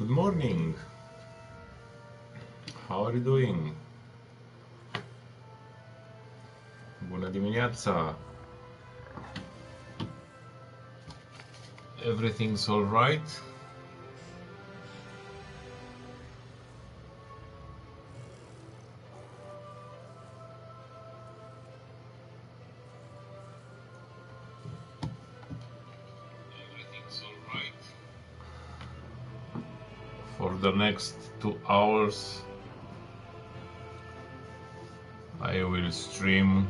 Good morning. How are you doing? Bună dimineața. Everything's all right? For the next 2 hours I will stream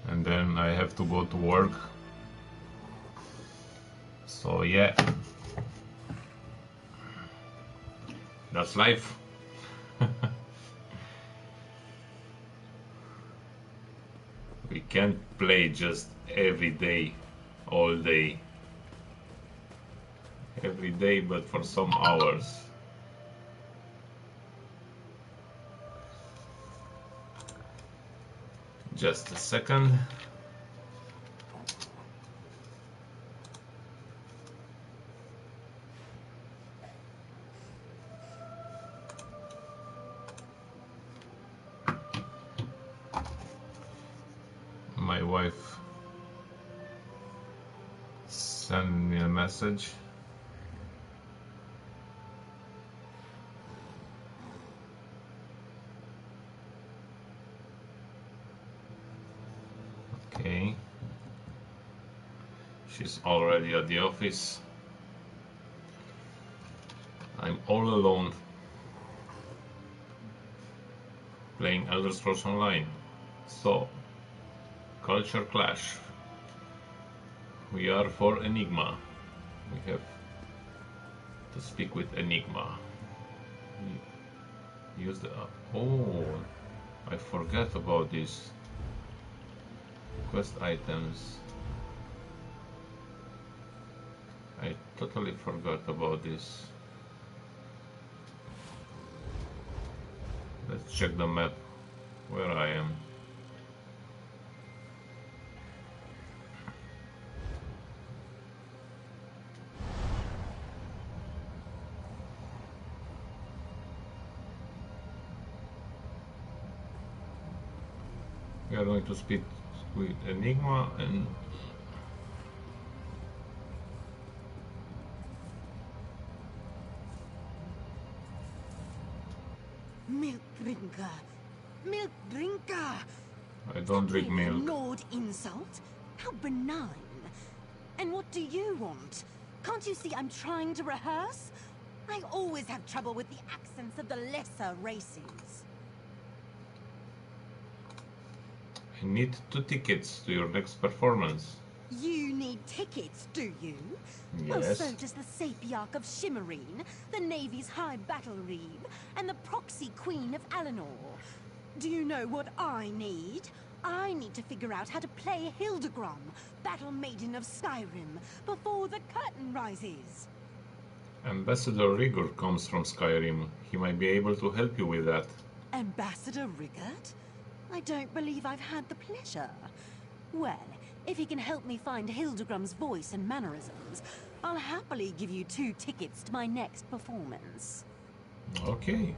and then I have to go to work, so yeah, that's life. We can't play just every day, all day, every day, but for some hours. Just a second. My wife sent me a message. Okay. She's already at the office. I'm all alone playing Elder Scrolls Online. So, culture clash. We are for Enigma. We have to speak with Enigma. Use the... Oh, I forgot about this. Quest items. I totally forgot about this. Let's check the map where I am. We are going to speak with Enigma and milk drinker. Milk drinker. I don't drink milk. Lord insult? How benign. And what do you want? Can't you see I'm trying to rehearse? I always have trouble with the accents of the lesser races. I need 2 tickets to your next performance. You need tickets, do you? Yes. Well, so does the Sapiarch of Shimmerine, the Navy's High Battle Reeve, and the Proxy Queen of Alinor. Do you know what I need? I need to figure out how to play Hildegrom, Battle Maiden of Skyrim, before the curtain rises. Ambassador Rigor comes from Skyrim. He might be able to help you with that. Ambassador Riggert? I don't believe I've had the pleasure. Well, if he can help me find Hildegrom's voice and mannerisms, I'll happily give you 2 tickets to my next performance. Okay.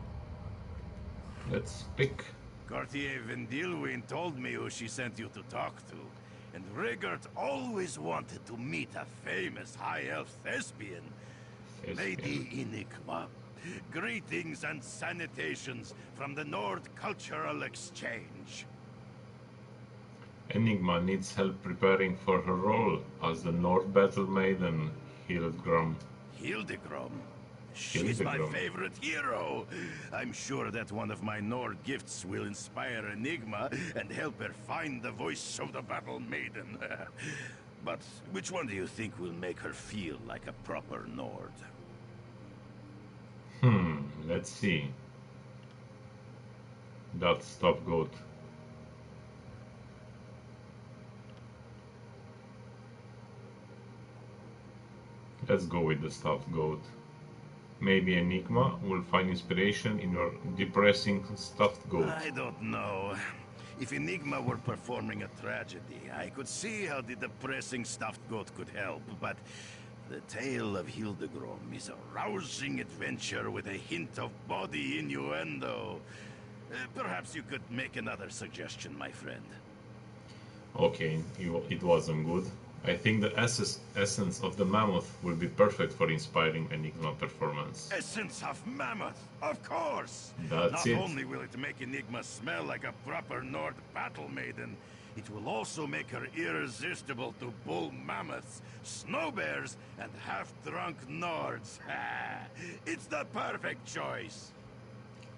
Let's pick. Cartier Vendilwyn told me who she sent you to talk to. And Riggert always wanted to meet a famous high elf thespian. Lady Enigma. Greetings and salutations from the Nord Cultural Exchange. Enigma needs help preparing for her role as the Nord Battle Maiden, Hildegrom. Hildegrom? She's my Hildegrom. favorite hero. I'm sure that one of my Nord gifts will inspire Enigma and help her find the voice of the Battle Maiden. But which one do you think will make her feel like a proper Nord? Let's see. That's Top Goat. Let's go with the stuffed goat. Maybe Enigma will find inspiration in your depressing stuffed goat. I don't know. If Enigma were performing a tragedy, I could see how the depressing stuffed goat could help, but the tale of Hildegrom is a rousing adventure with a hint of body innuendo. Perhaps you could make another suggestion, my friend. Okay, it wasn't good. I think the essence of the mammoth will be perfect for inspiring Enigma performance. Essence of mammoth, of course! That's Not it. only will it make Enigma smell like a proper Nord battle maiden, it will also make her irresistible to bull mammoths, snow bears, and half-drunk Nords. It's the perfect choice!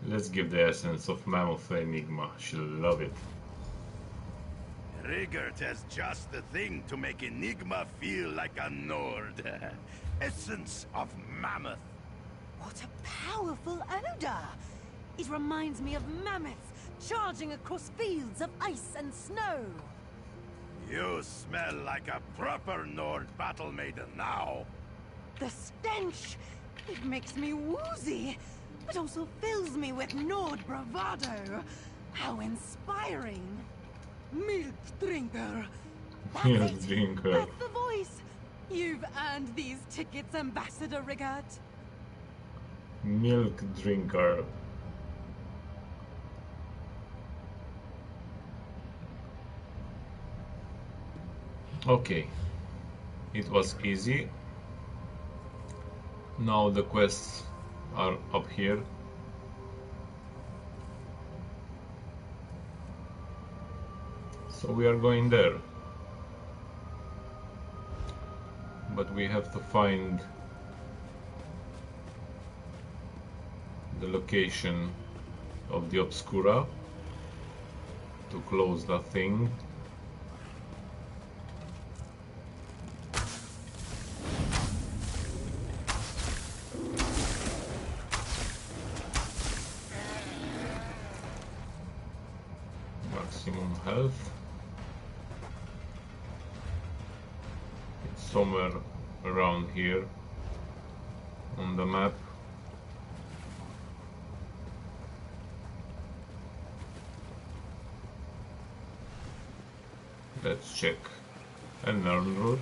Let's give the essence of mammoth to Enigma. She'll love it. Rigert has just the thing to make Enigma feel like a Nord. Essence of mammoth. What a powerful odor! It reminds me of mammoths charging across fields of ice and snow. You smell like a proper Nord battle maiden now. The stench! It makes me woozy, but also fills me with Nord bravado. How inspiring! Milk drinker! That's Milk it. drinker. That's the voice! You've earned these tickets, Ambassador Rigert. Milk drinker. Okay, it was easy. Now the quests are up here. So we are going there. But we have to find the location of the Obscura to close that thing. Maximum health. It's somewhere around here on the map. Let's check. And learn route.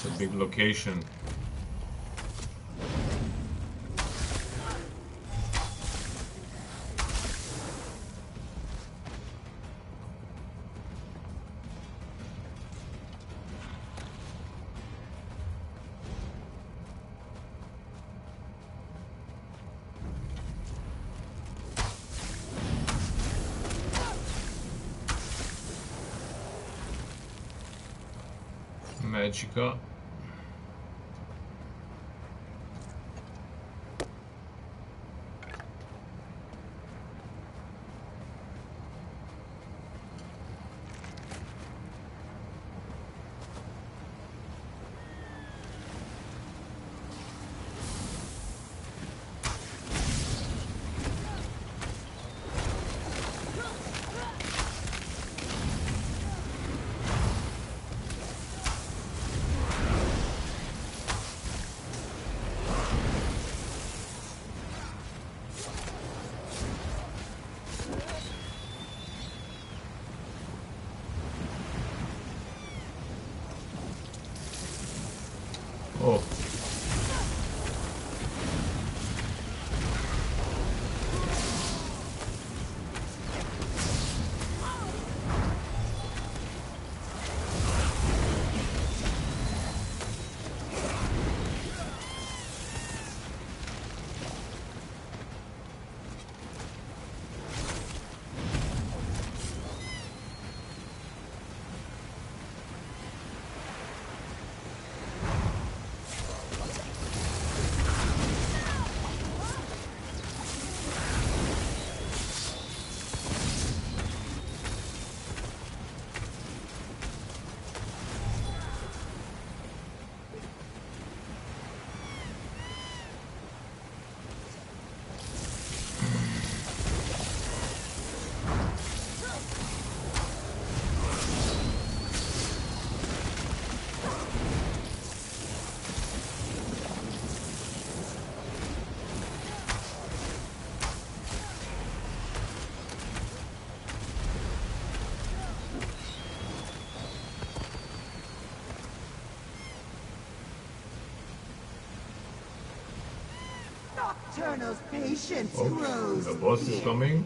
It's a big location. Magica. Eternal's patience Oh, grows. the boss is coming.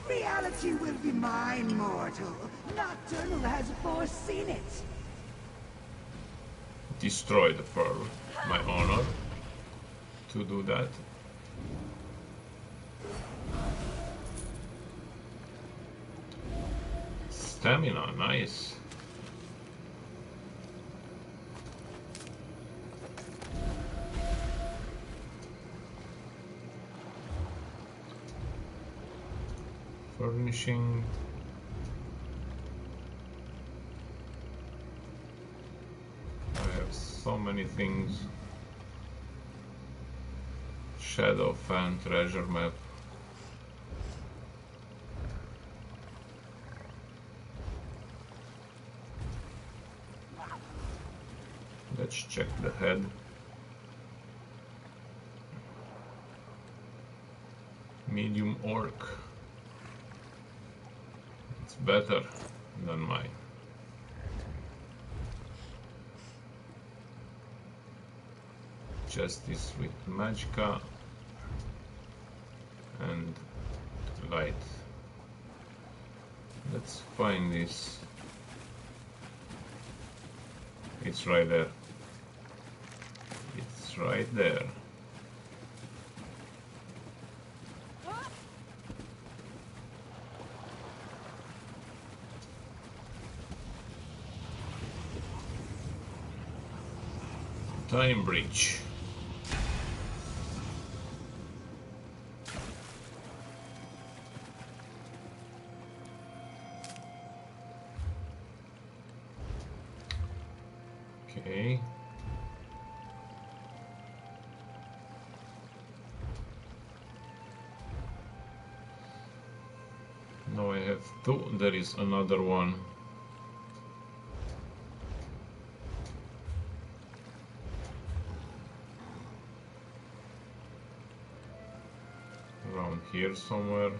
Reality will be mine, mortal. Nocturnal has foreseen it. Destroy the pearl. My honor to do that. Stamina, nice. Furnishing. I have so many things. Shadow fan, treasure map. Let's check the head. Medium orc. It's better than mine. Justice with Magicka and light. Let's find this. It's right there. It's right there. Time breach. Okay. Now I have two. There is another one. Around here somewhere.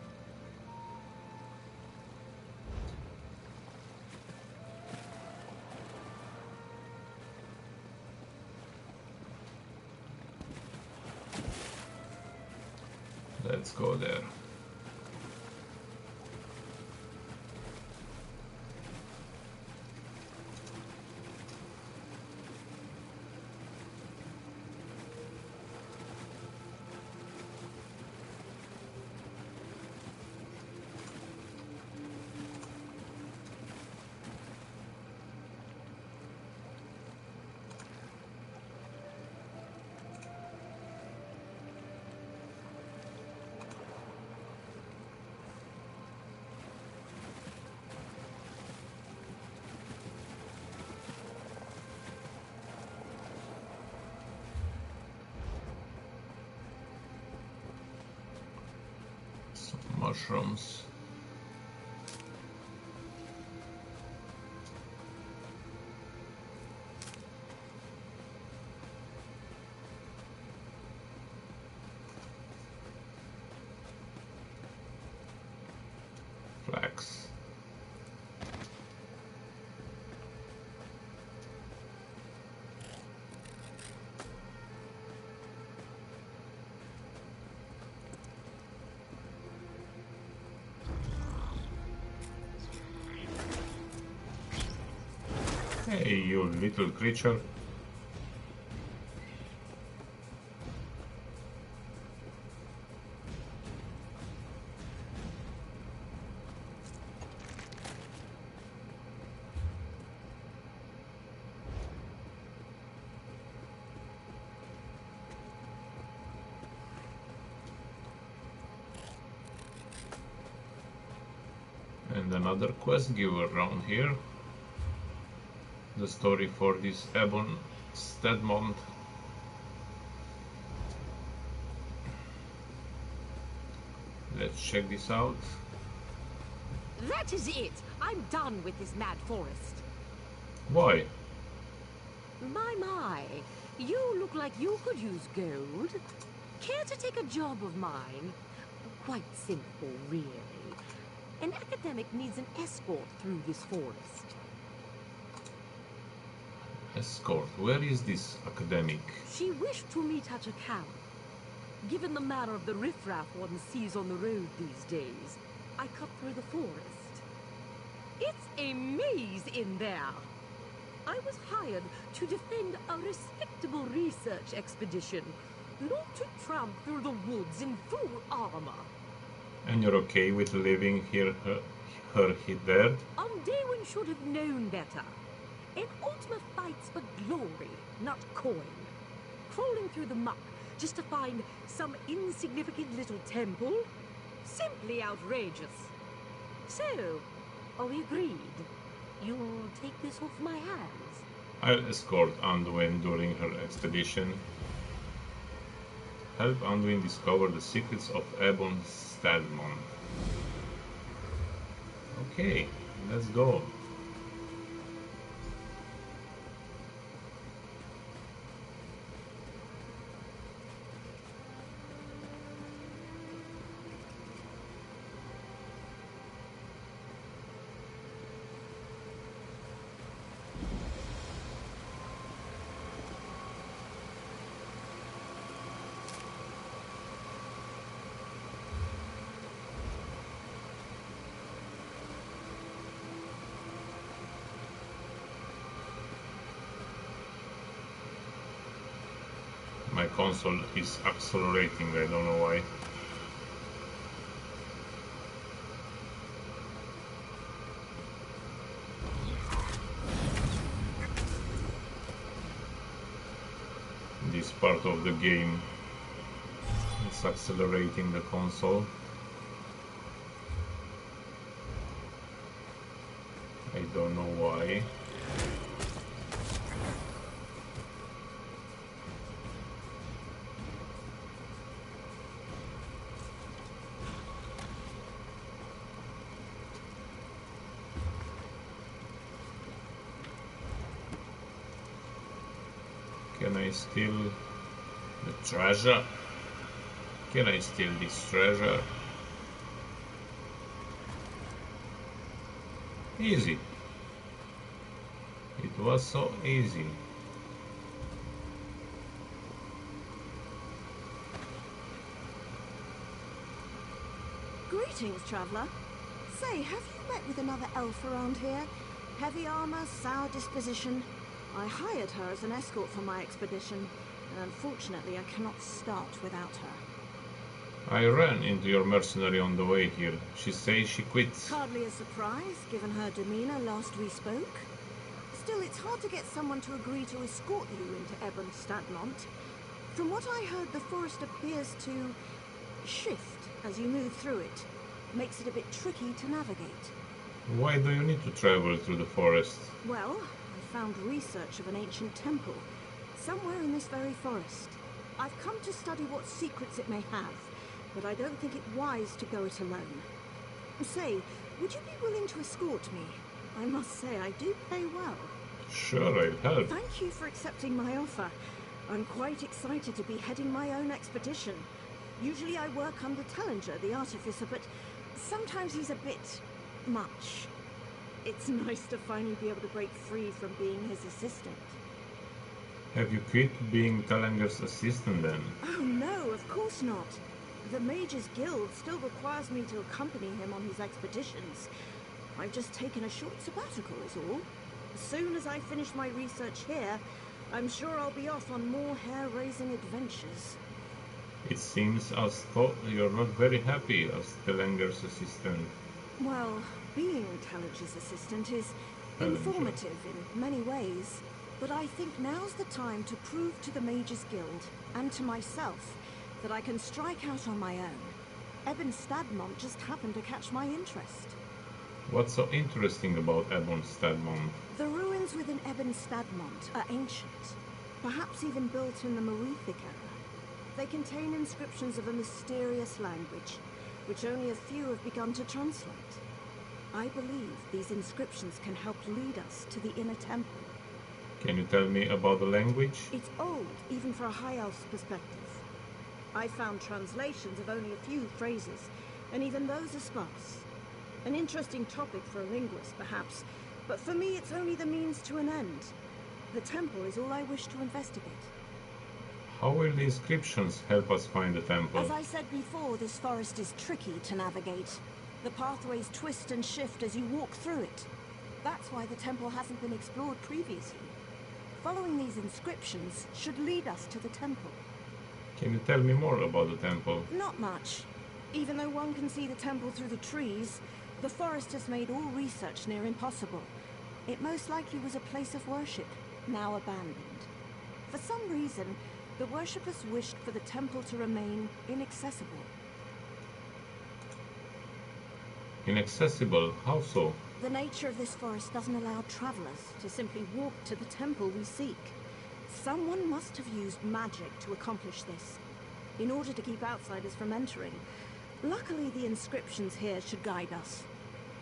Let's go there. Mushrooms. Flax. Hey, you little creature. And another quest giver around here. The story for this Ebon Stedmont. Let's check this out. That is it. I'm done with this mad forest. Why? My. You look like you could use gold. Care to take a job of mine? Quite simple, really. An academic needs an escort through this forest. Escort? Where is this academic? She wished to meet at a camp. Given the manner of the riffraff one sees on the road these days, I cut through the forest. It's a maze in there. I was hired to defend a respectable research expedition, not to tramp through the woods in full armor. And you're okay with leaving her there? Daewin should have known better. An Ultima fights for glory, not coin. Crawling through the muck just to find some insignificant little temple? Simply outrageous. So, are we agreed? You'll take this off my hands? I'll escort Anduin during her expedition. Help Anduin discover the secrets of Ebon Stadmon. Okay, let's go. My console is accelerating, I don't know why. This part of the game is accelerating the console. I don't know why. Can I steal the treasure? Can I steal this treasure? Easy. It was so easy. Greetings, traveler. Say, have you met with another elf around here? Heavy armor, sour disposition. I hired her as an escort for my expedition, and unfortunately I cannot start without her. I ran into your mercenary on the way here. She says she quit. Hardly a surprise, given her demeanor last we spoke. Still, it's hard to get someone to agree to escort you into Ebon Stadmont. From what I heard, the forest appears to shift as you move through it. Makes it a bit tricky to navigate. Why do you need to travel through the forest? Well, I found research of an ancient temple, somewhere in this very forest. I've come to study what secrets it may have, but I don't think it wise to go it alone. Say, would you be willing to escort me? I must say, I do pay well. Sure, I'll help. Thank you for accepting my offer. I'm quite excited to be heading my own expedition. Usually I work under Tellinger, the artificer, but sometimes he's a bit much. It's nice to finally be able to break free from being his assistant. Have you quit being Tellinger's assistant then? Oh no, of course not. The Mages Guild still requires me to accompany him on his expeditions. I've just taken a short sabbatical is all. As soon as I finish my research here, I'm sure I'll be off on more hair-raising adventures. It seems as though you're not very happy as Tellinger's assistant. Well, being Tellinger's assistant is informative in many ways. But I think now's the time to prove to the Mages Guild, and to myself, that I can strike out on my own. Ebon Stadmont just happened to catch my interest. What's so interesting about Ebon Stadmont? The ruins within Ebon Stadmont are ancient, perhaps even built in the Merethic era. They contain inscriptions of a mysterious language, which only a few have begun to translate. I believe these inscriptions can help lead us to the inner temple. Can you tell me about the language? It's old, even for a High Elf's perspective. I found translations of only a few phrases, and even those are sparse. An interesting topic for a linguist, perhaps, but for me it's only the means to an end. The temple is all I wish to investigate. How will the inscriptions help us find the temple? As I said before, this forest is tricky to navigate. The pathways twist and shift as you walk through it. That's why the temple hasn't been explored previously. Following these inscriptions should lead us to the temple. Can you tell me more about the temple? Not much. Even though one can see the temple through the trees, the forest has made all research near impossible. It most likely was a place of worship, now abandoned. For some reason, the worshippers wished for the temple to remain inaccessible. Inaccessible? How so? The nature of this forest doesn't allow travelers to simply walk to the temple we seek. Someone must have used magic to accomplish this, in order to keep outsiders from entering. Luckily, the inscriptions here should guide us.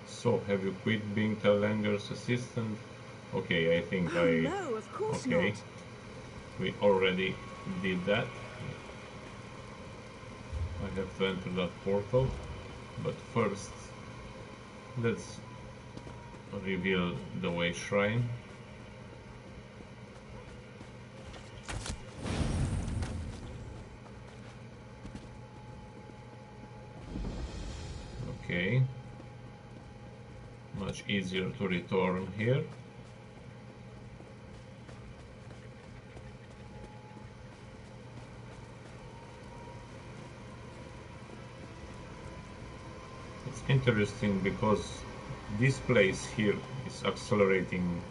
So, have you quit being Tellanger's assistant? Okay, I think No, of course not. We already did that. I have to enter that portal, but first, let's reveal the way shrine. Okay, much easier to return here. It's interesting because this place here is accelerating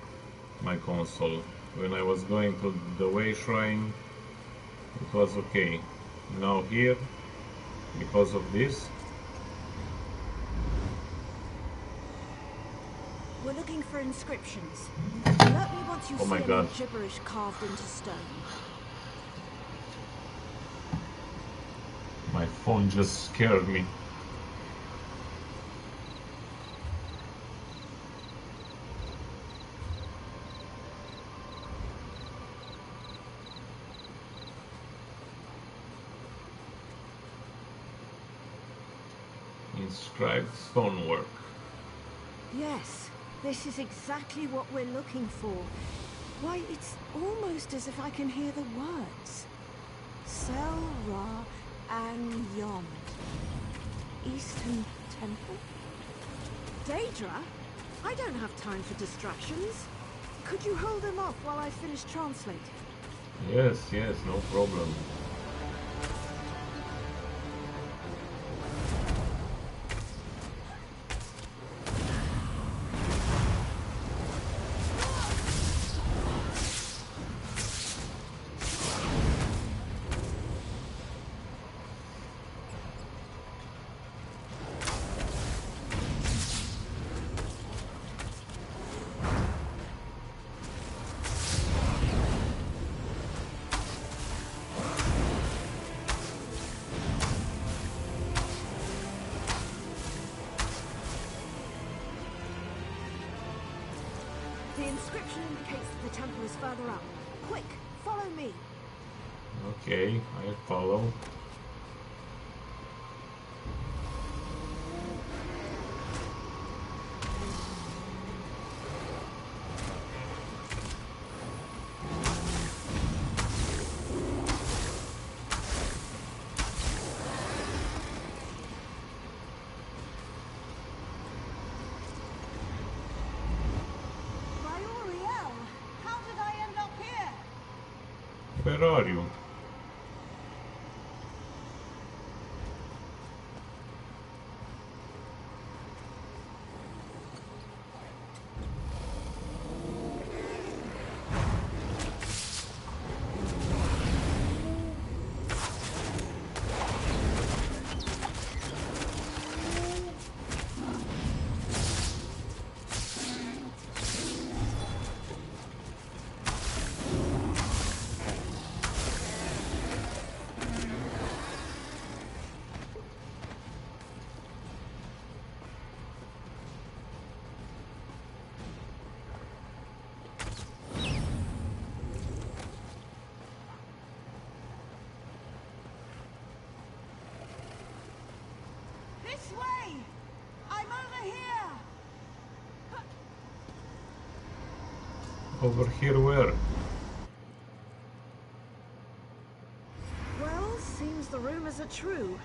my console. When I was going to the way shrine, it was okay. Now here, because of this, we're looking for inscriptions. Alert me once you Oh see my any God. gibberish carved into stone. my phone just scared me. Inscribed stonework. Yes, this is exactly what we're looking for. Why, it's almost as if I can hear the words. Sel Ra Ang Yond. Eastern Temple? Daedra? I don't have time for distractions. Could you hold them off while I finish translating? Yes, no problem. The inscription indicates that the temple is further up. Quick, follow me. Okay, I follow. Prioriel, how did I end up here? Where are you? This way! I'm over here! Over here where? Well, seems the rumors are true.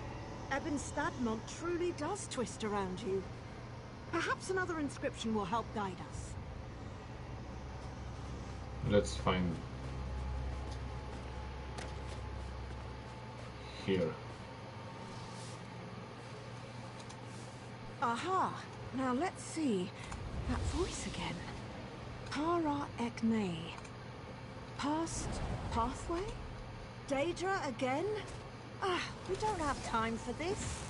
Ebn Stadmont truly does twist around you. Perhaps another inscription will help guide us. Let's find here. Aha! Now let's see. That voice again. Para Ekne. Past pathway? Daedra again? Ah, we don't have time for this.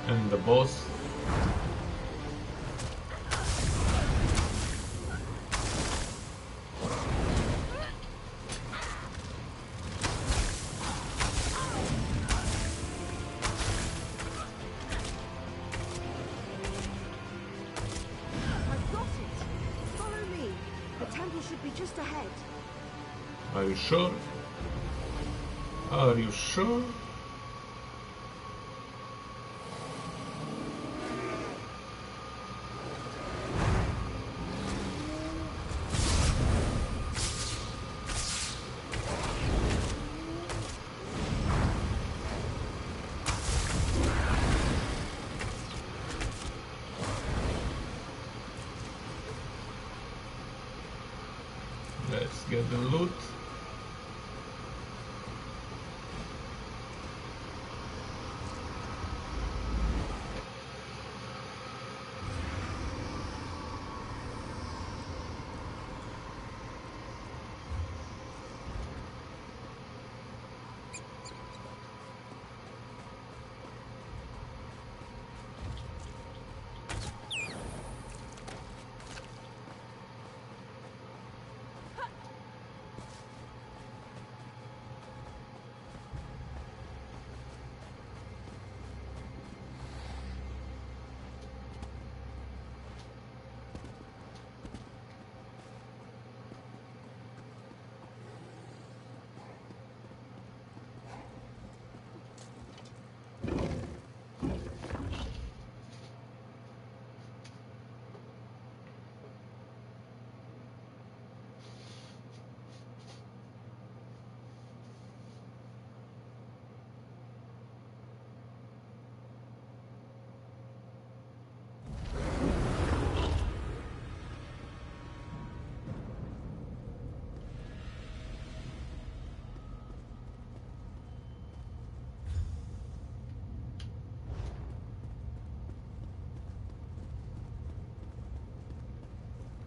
And the boss. I've got it. Follow me. The temple should be just ahead. Are you sure? Are you sure? Let's get the loot.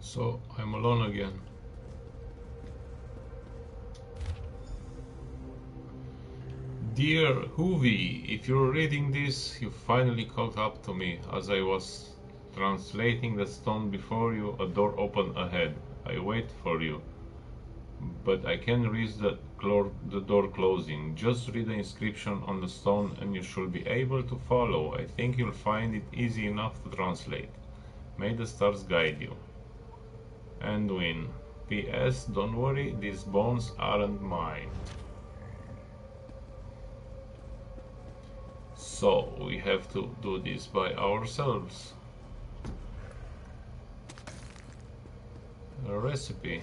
So I'm alone again. Dear Hoovy, if you're reading this, you finally caught up to me. As I was translating the stone before you, a door opened ahead. I wait for you, but I can't reach the door closing. Just read the inscription on the stone and you should be able to follow. I think you'll find it easy enough to translate. May the stars guide you. And win. P.S. Don't worry, these bones aren't mine. So we have to do this by ourselves. A recipe.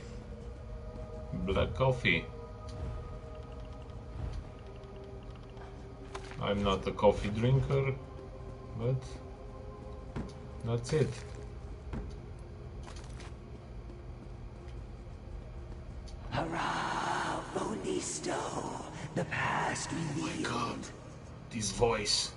Black coffee. I'm not a coffee drinker, but that's it. Hurrah, Volisto, the past revealed. My God, this voice.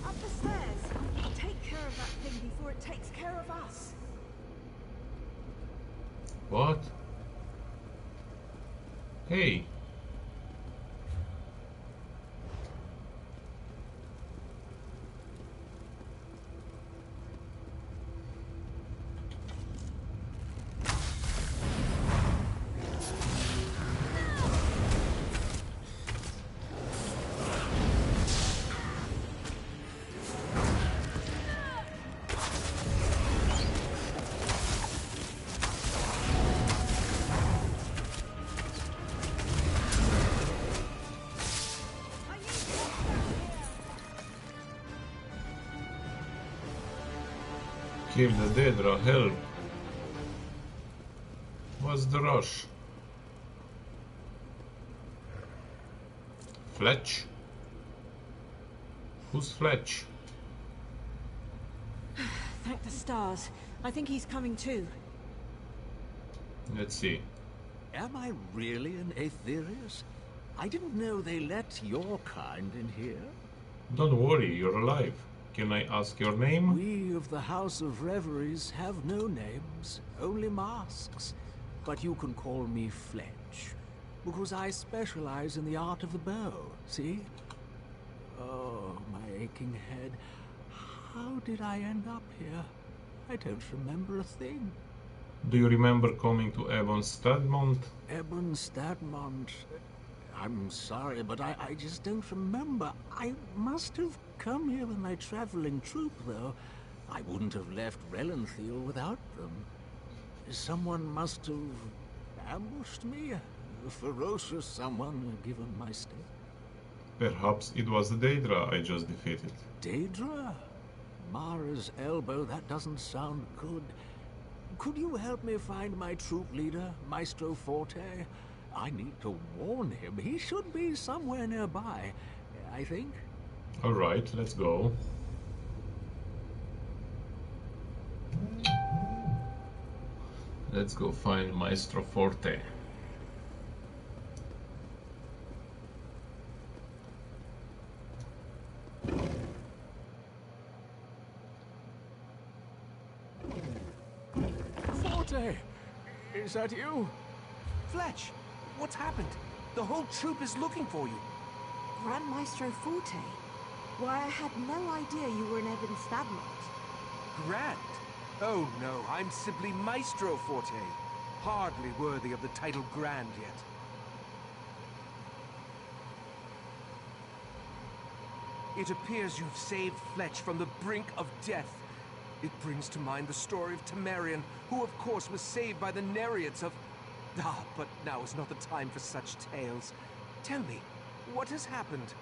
Up the stairs. Take care of that thing before it takes care of us. What? Hey. Kill the Daedra, help! What's the rush? Fletch? Who's Fletch? Thank the stars. I think he's coming too. Let's see. Am I really an Aetherius? I didn't know they let your kind in here. Don't worry, you're alive. Can I ask your name? We of the House of Reveries have no names, only masks. But you can call me Fletch, because I specialize in the art of the bow, see? Oh, my aching head. How did I end up here? I don't remember a thing. Do you remember coming to Ebon Stadmont? Ebon Stadmont. I'm sorry, but I just don't remember. I must have come here with my traveling troupe, though. I wouldn't have left Relanthiel without them. Someone must have ambushed me. A ferocious someone, given my state. Perhaps it was the Daedra I just defeated. Daedra? Mara's elbow, that doesn't sound good. Could you help me find my troop leader, Maestro Forte? I need to warn him. He should be somewhere nearby, I think. Alright, let's go. Let's go find Maestro Forte. Forte! Is that you? Fletch, what's happened? The whole troop is looking for you. Grand Maestro Forte? Why, I had no idea you were in Ebon Stadmont. Grand? Oh no, I'm simply Maestro Forte. Hardly worthy of the title Grand yet. It appears you've saved Fletch from the brink of death. It brings to mind the story of Temerian, who of course was saved by the Nereids of... Ah, but now is not the time for such tales. Tell me, what has happened?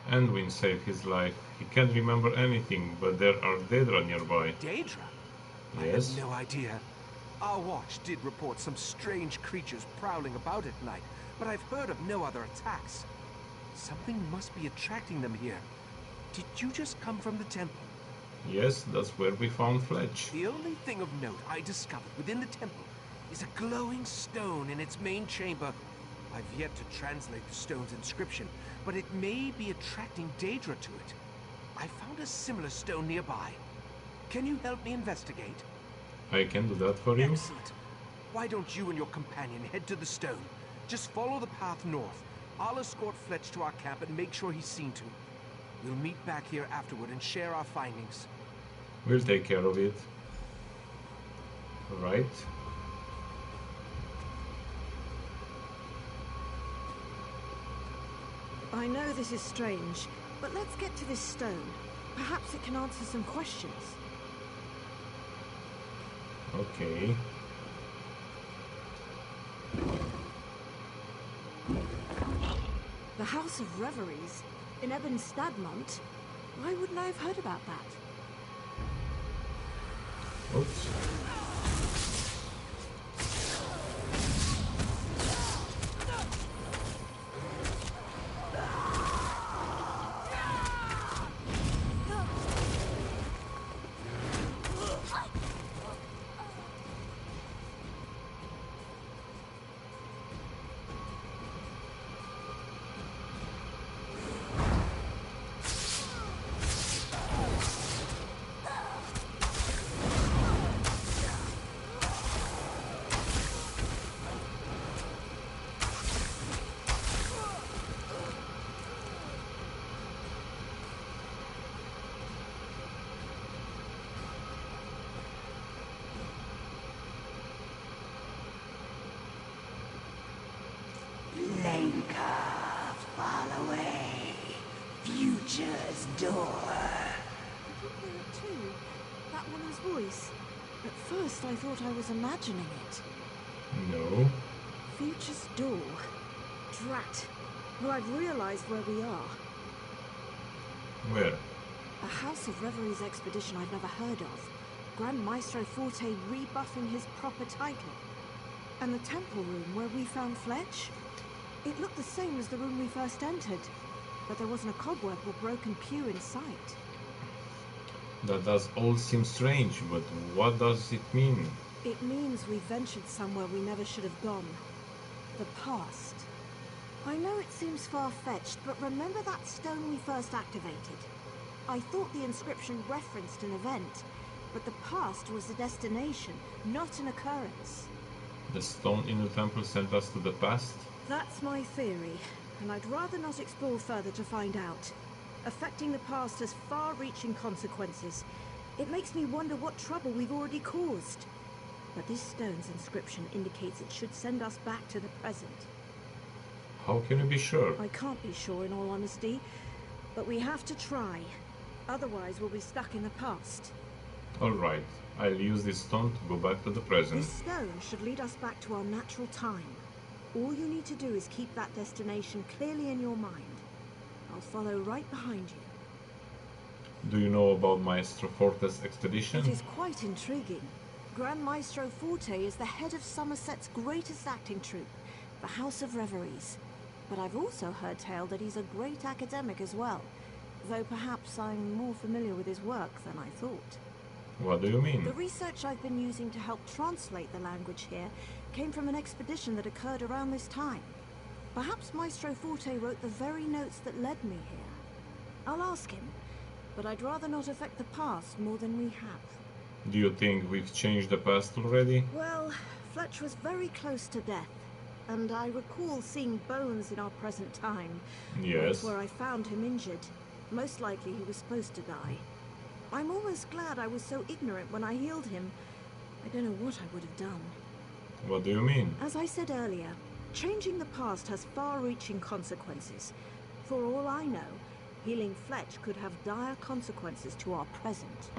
Anduin saved his life. He can't remember anything, but there are Daedra nearby. Daedra? Yes? I had no idea. Our watch did report some strange creatures prowling about at night, but I've heard of no other attacks. Something must be attracting them here. Did you just come from the temple? Yes, that's where we found Fletch. The only thing of note I discovered within the temple is a glowing stone in its main chamber. I've yet to translate the stone's inscription, but it may be attracting Daedra to it. I found a similar stone nearby. Can you help me investigate? I can do that for you. Excellent. Why don't you and your companion head to the stone? Just follow the path north. I'll escort Fletch to our camp and make sure he's seen to. We'll meet back here afterward and share our findings. We'll take care of it. Right. I know this is strange, but let's get to this stone. Perhaps it can answer some questions. Okay. The House of Reveries in Ebon Stadmont? Why wouldn't I have heard about that? Oops. door. Did you hear it too? That woman's voice. At first I thought I was imagining it. No. Future's door. Drat. Well, I've realized where we are. Where? A House of Reveries expedition I've never heard of. Grand Maestro Forte rebuffing his proper title. And the temple room where we found Fletch? It looked the same as the room we first entered, but there wasn't a cobweb or broken pew in sight. That does all seem strange, but what does it mean? It means we ventured somewhere we never should have gone. The past. I know it seems far-fetched, but remember that stone we first activated? I thought the inscription referenced an event, but the past was a destination, not an occurrence. The stone in the temple sent us to the past? That's my theory, and I'd rather not explore further to find out. Affecting the past has far-reaching consequences. It makes me wonder what trouble we've already caused. But this stone's inscription indicates it should send us back to the present. How can you be sure? I can't be sure in all honesty, but we have to try. Otherwise we'll be stuck in the past. Alright, I'll use this stone to go back to the present. This stone should lead us back to our natural time. All you need to do is keep that destination clearly in your mind. I'll follow right behind you. Do you know about Maestro Forte's expedition? It is quite intriguing. Grand Maestro Forte is the head of Somerset's greatest acting troupe, the House of Reveries. But I've also heard tale that he's a great academic as well, though perhaps I'm more familiar with his work than I thought. What do you mean? The research I've been using to help translate the language here came from an expedition that occurred around this time. Perhaps Maestro Forte wrote the very notes that led me here. I'll ask him, but I'd rather not affect the past more than we have. Do you think we've changed the past already? Well, Fletch was very close to death, and I recall seeing bones in our present time. Yes. That's where I found him injured. Most likely he was supposed to die. I'm almost glad I was so ignorant when I healed him. I don't know what I would have done. What do you mean? As I said earlier, changing the past has far-reaching consequences. For all I know, healing Fletch could have dire consequences to our present.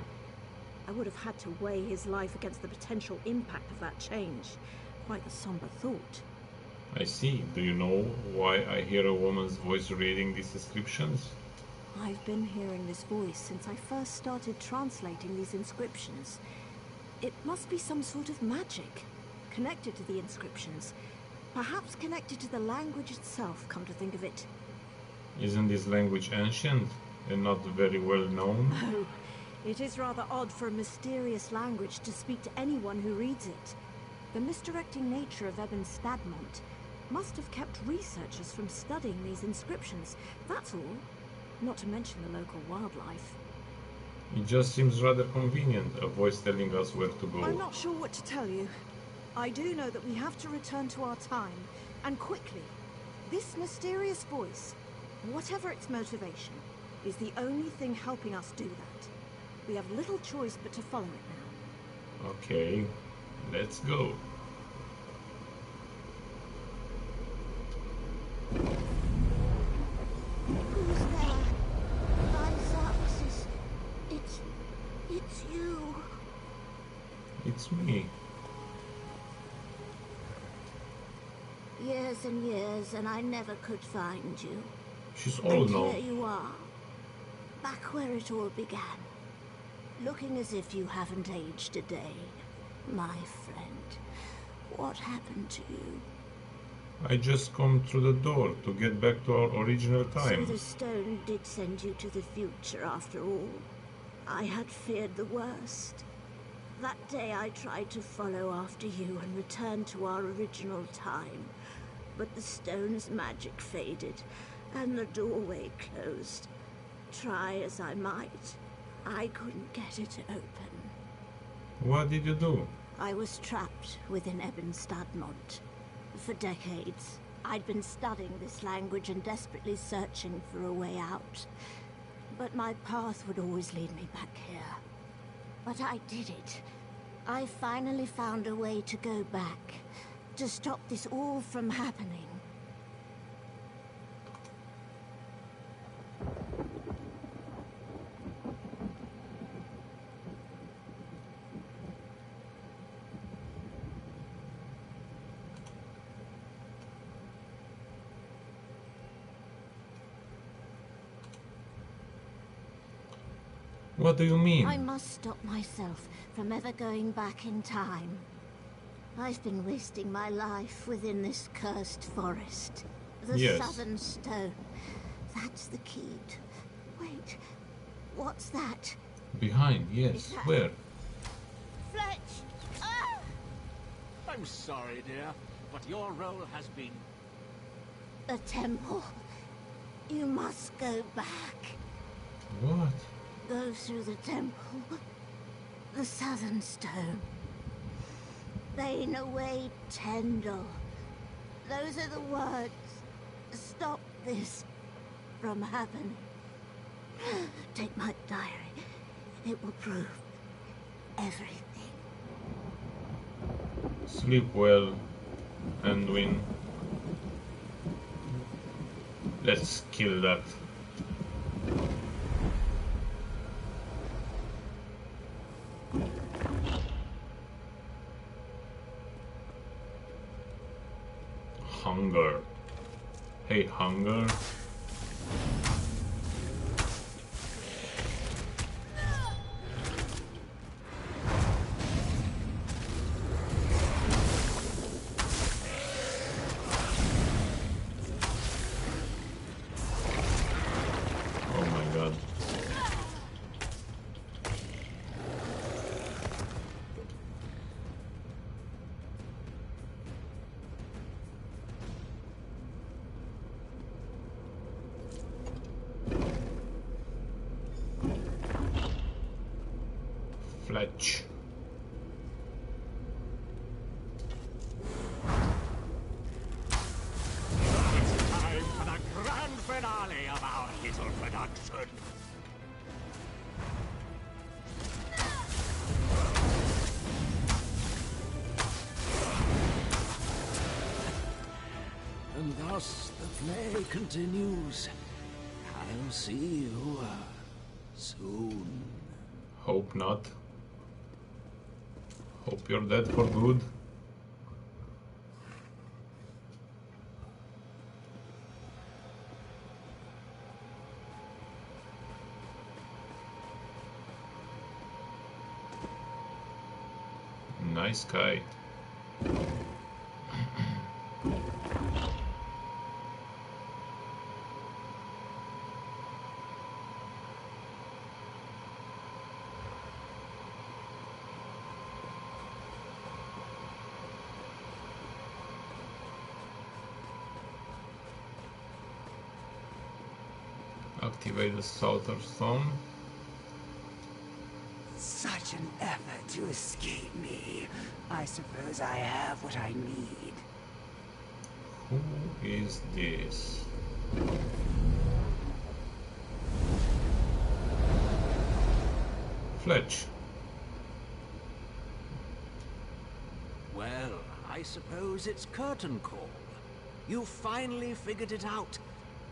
I would have had to weigh his life against the potential impact of that change. Quite a somber thought. I see. Do you know why I hear a woman's voice reading these inscriptions? I've been hearing this voice since I first started translating these inscriptions. It must be some sort of magic, connected to the inscriptions. Perhaps connected to the language itself, come to think of it. Isn't this language ancient and not very well known? Oh, it is rather odd for a mysterious language to speak to anyone who reads it. The misdirecting nature of Ebon Stadmont must have kept researchers from studying these inscriptions, that's all. Not to mention the local wildlife. It just seems rather convenient, a voice telling us where to go. I'm not sure what to tell you. I do know that we have to return to our time, and quickly. This mysterious voice, whatever its motivation, is the only thing helping us do that. We have little choice but to follow it now. Okay, let's go. Who's there? Isaacs, it's you. It's me. Years and years, and I never could find you. She's old And now. here you are, back where it all began. Looking as if you haven't aged a day. My friend, what happened to you? I just come through the door to get back to our original time. So the stone did send you to the future after all. I had feared the worst. That day I tried to follow after you and return to our original time. But the stone's magic faded, and the doorway closed. Try as I might, I couldn't get it open. What did you do? I was trapped within Ebon Stadmont. For decades, I'd been studying this language and desperately searching for a way out. But my path would always lead me back here. But I did it. I finally found a way to go back, to stop this all from happening. What do you mean? I must stop myself from ever going back in time. I've been wasting my life within this cursed forest. The Yes. Southern Stone. That's the key to... Wait, what's that? Behind, yes. Where? Fletch! Ah! I'm sorry, dear, but your role has been... A temple. You must go back. What? Go through the temple. The Southern Stone. Bane away Tendel. Those are the words. Stop this from happening. Take my diary. It will prove everything. Sleep well, Anduin. Let's kill that. Hunger. Hey, hunger. Oh my god. Fletch. It's time for the grand finale of our little production. And thus the play continues. I'll see you soon. Hope not. Hope you're dead for good. Nice guy. Activate the Southern Stone. Such an effort to escape me. I suppose I have what I need. Who is this? Fletch. Well, I suppose it's curtain call. You finally figured it out.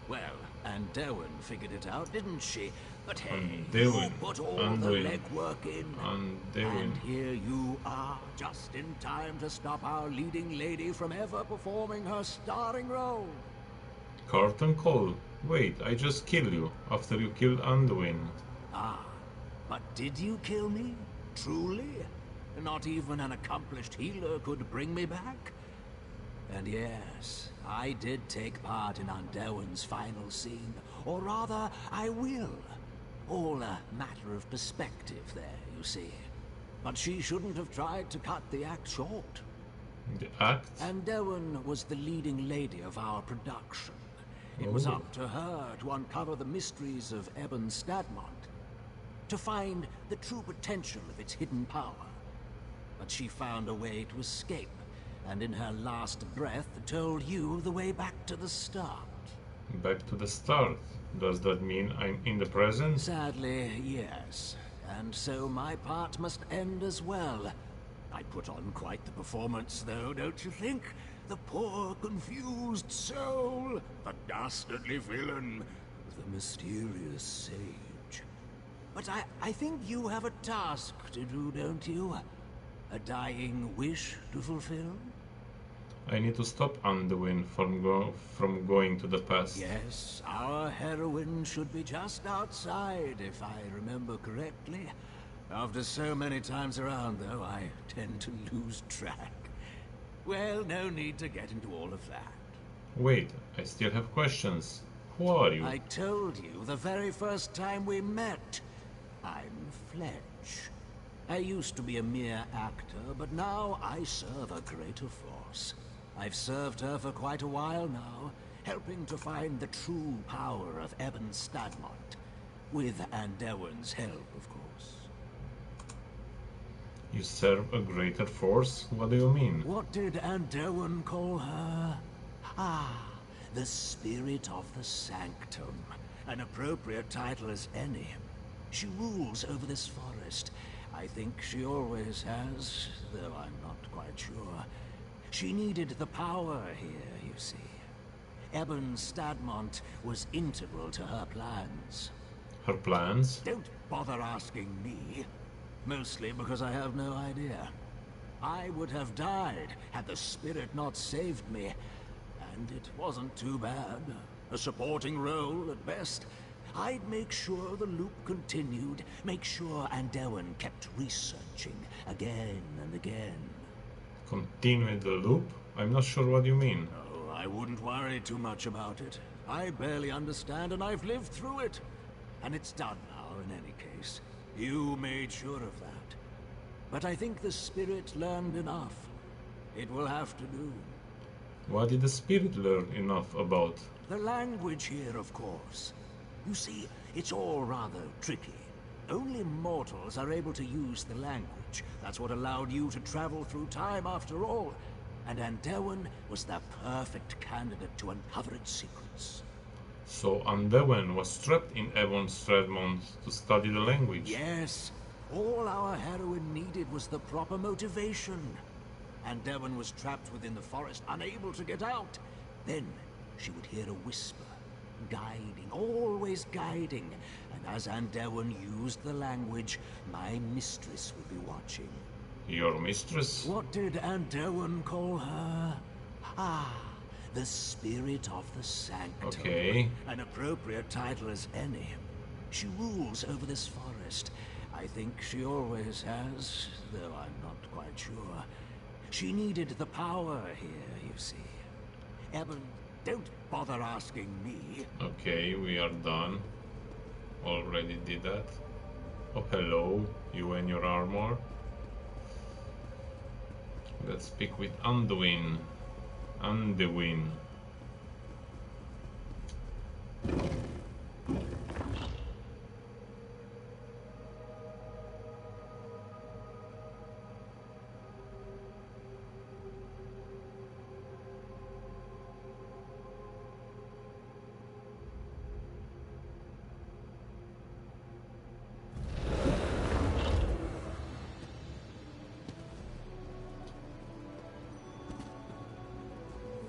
Well, and Derwin figured it out, didn't she? But hey, And you Derwin, put all and the Derwin, legwork in. and Derwin. And here you are, just in time to stop our leading lady from ever performing her starring role. Curtain call. Wait, I just killed you after you killed Anduin. Ah, but did you kill me? Truly? Not even an accomplished healer could bring me back? And yes, I did take part in Derwin's final scene. Or rather, I will. All a matter of perspective there, you see. But she shouldn't have tried to cut the act short. The act? And Derwin was the leading lady of our production. It was Oh. up to her to uncover the mysteries of Ebon Stadmont, to find the true potential of its hidden power. But she found a way to escape, and in her last breath told you the way back to the start. Back to the start. Does that mean I'm in the present? Sadly, yes. And so my part must end as well. I put on quite the performance, though, don't you think? The poor, confused soul, the dastardly villain, the mysterious sage. But I think you have a task to do, don't you? A dying wish to fulfill? I need to stop Anduin from going to the past. Yes, our heroine should be just outside, if I remember correctly. After so many times around, though, I tend to lose track. Well, no need to get into all of that. Wait, I still have questions. Who are you? I told you the very first time we met. I'm Fletch. I used to be a mere actor, but now I serve a greater force. I've served her for quite a while now, helping to find the true power of Eben Stadmont. With Andelwin's help, of course. You serve a greater force? What do you mean? What did Andelwin call her? Ah, the Spirit of the Sanctum. An appropriate title as any. She rules over this forest. I think she always has, though I'm not quite sure. She needed the power here, you see. Eben Stadmont was integral to her plans. Her plans? Don't bother asking me. Mostly because I have no idea. I would have died had the spirit not saved me. And it wasn't too bad. A supporting role at best. I'd make sure the loop continued, make sure Andelwin kept researching again and again. Continue the loop? I'm not sure what you mean. Oh, I wouldn't worry too much about it. I barely understand and I've lived through it. And it's done now in any case. You made sure of that. But I think the spirit learned enough. It will have to do. What did the spirit learn enough about? The language here, of course. You see, it's all rather tricky. Only mortals are able to use the language. That's what allowed you to travel through time after all. And Andelwin was the perfect candidate to uncover its secrets. So Andelwin was trapped in Eben Stadmont to study the language? Yes. All our heroine needed was the proper motivation. Andelwin was trapped within the forest, unable to get out. Then she would hear a whisper. Guiding, always guiding. And as Andelwin used the language, my mistress would be watching. Your mistress? What did Andelwin call her? Ah, the Spirit of the Sanctum. Okay. An appropriate title as any. She rules over this forest. I think she always has, though I'm not quite sure. She needed the power here, you see. Eben, don't bother asking me. Okay, we are done. Already did that. Oh, hello, you and your armor. Let's speak with Anduin. Anduin.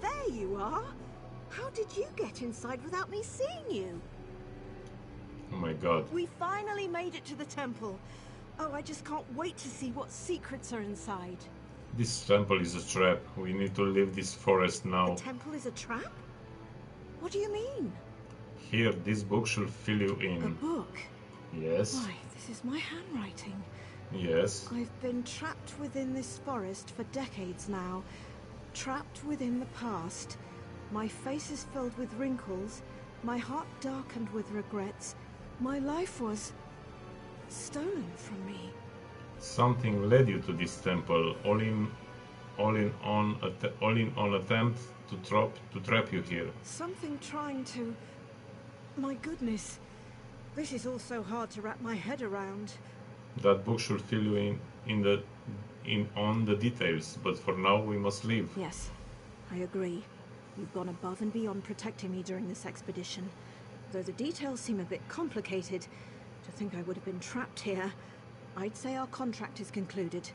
There you are. How did you get inside without me seeing you? Oh my god. We finally made it to the temple. Oh, I just can't wait to see what secrets are inside. This temple is a trap. We need to leave this forest now. The temple is a trap? What do you mean? Here, this book should fill you A in. book? Yes? Why, this is my handwriting. Yes? I've been trapped within this forest for decades now. Trapped within the past. My face is filled with wrinkles. My heart darkened with regrets. My life was stolen from me. Something led you to this temple, all in on attempt to trap you here. Something trying to... My goodness. This is all so hard to wrap my head around. That book should fill you in on the details, but for now we must leave. Yes, I agree. You've gone above and beyond protecting me during this expedition. Though the details seem a bit complicated, to think I would have been trapped here, I'd say our contract is concluded.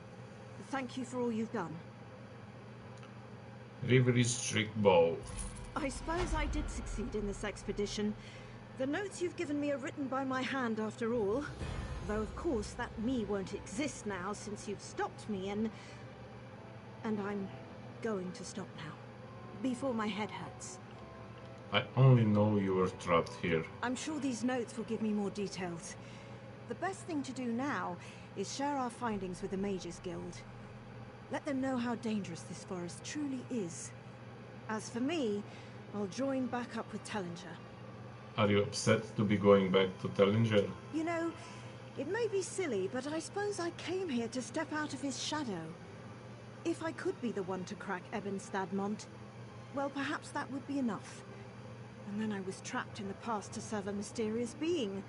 Thank you for all you've done. Rivery's strict bow. I suppose I did succeed in this expedition. The notes you've given me are written by my hand after all. Though of course that me won't exist now since you've stopped me and I'm going to stop now. Before my head hurts. I only know you were trapped here. I'm sure these notes will give me more details. The best thing to do now is share our findings with the Mages Guild. Let them know how dangerous this forest truly is. As for me, I'll join back up with Tellinger. Are you upset to be going back to Tellinger? You know, it may be silly, but I suppose I came here to step out of his shadow. If I could be the one to crack Eben Stadmont, well, perhaps that would be enough. And then I was trapped in the past to serve a mysterious being.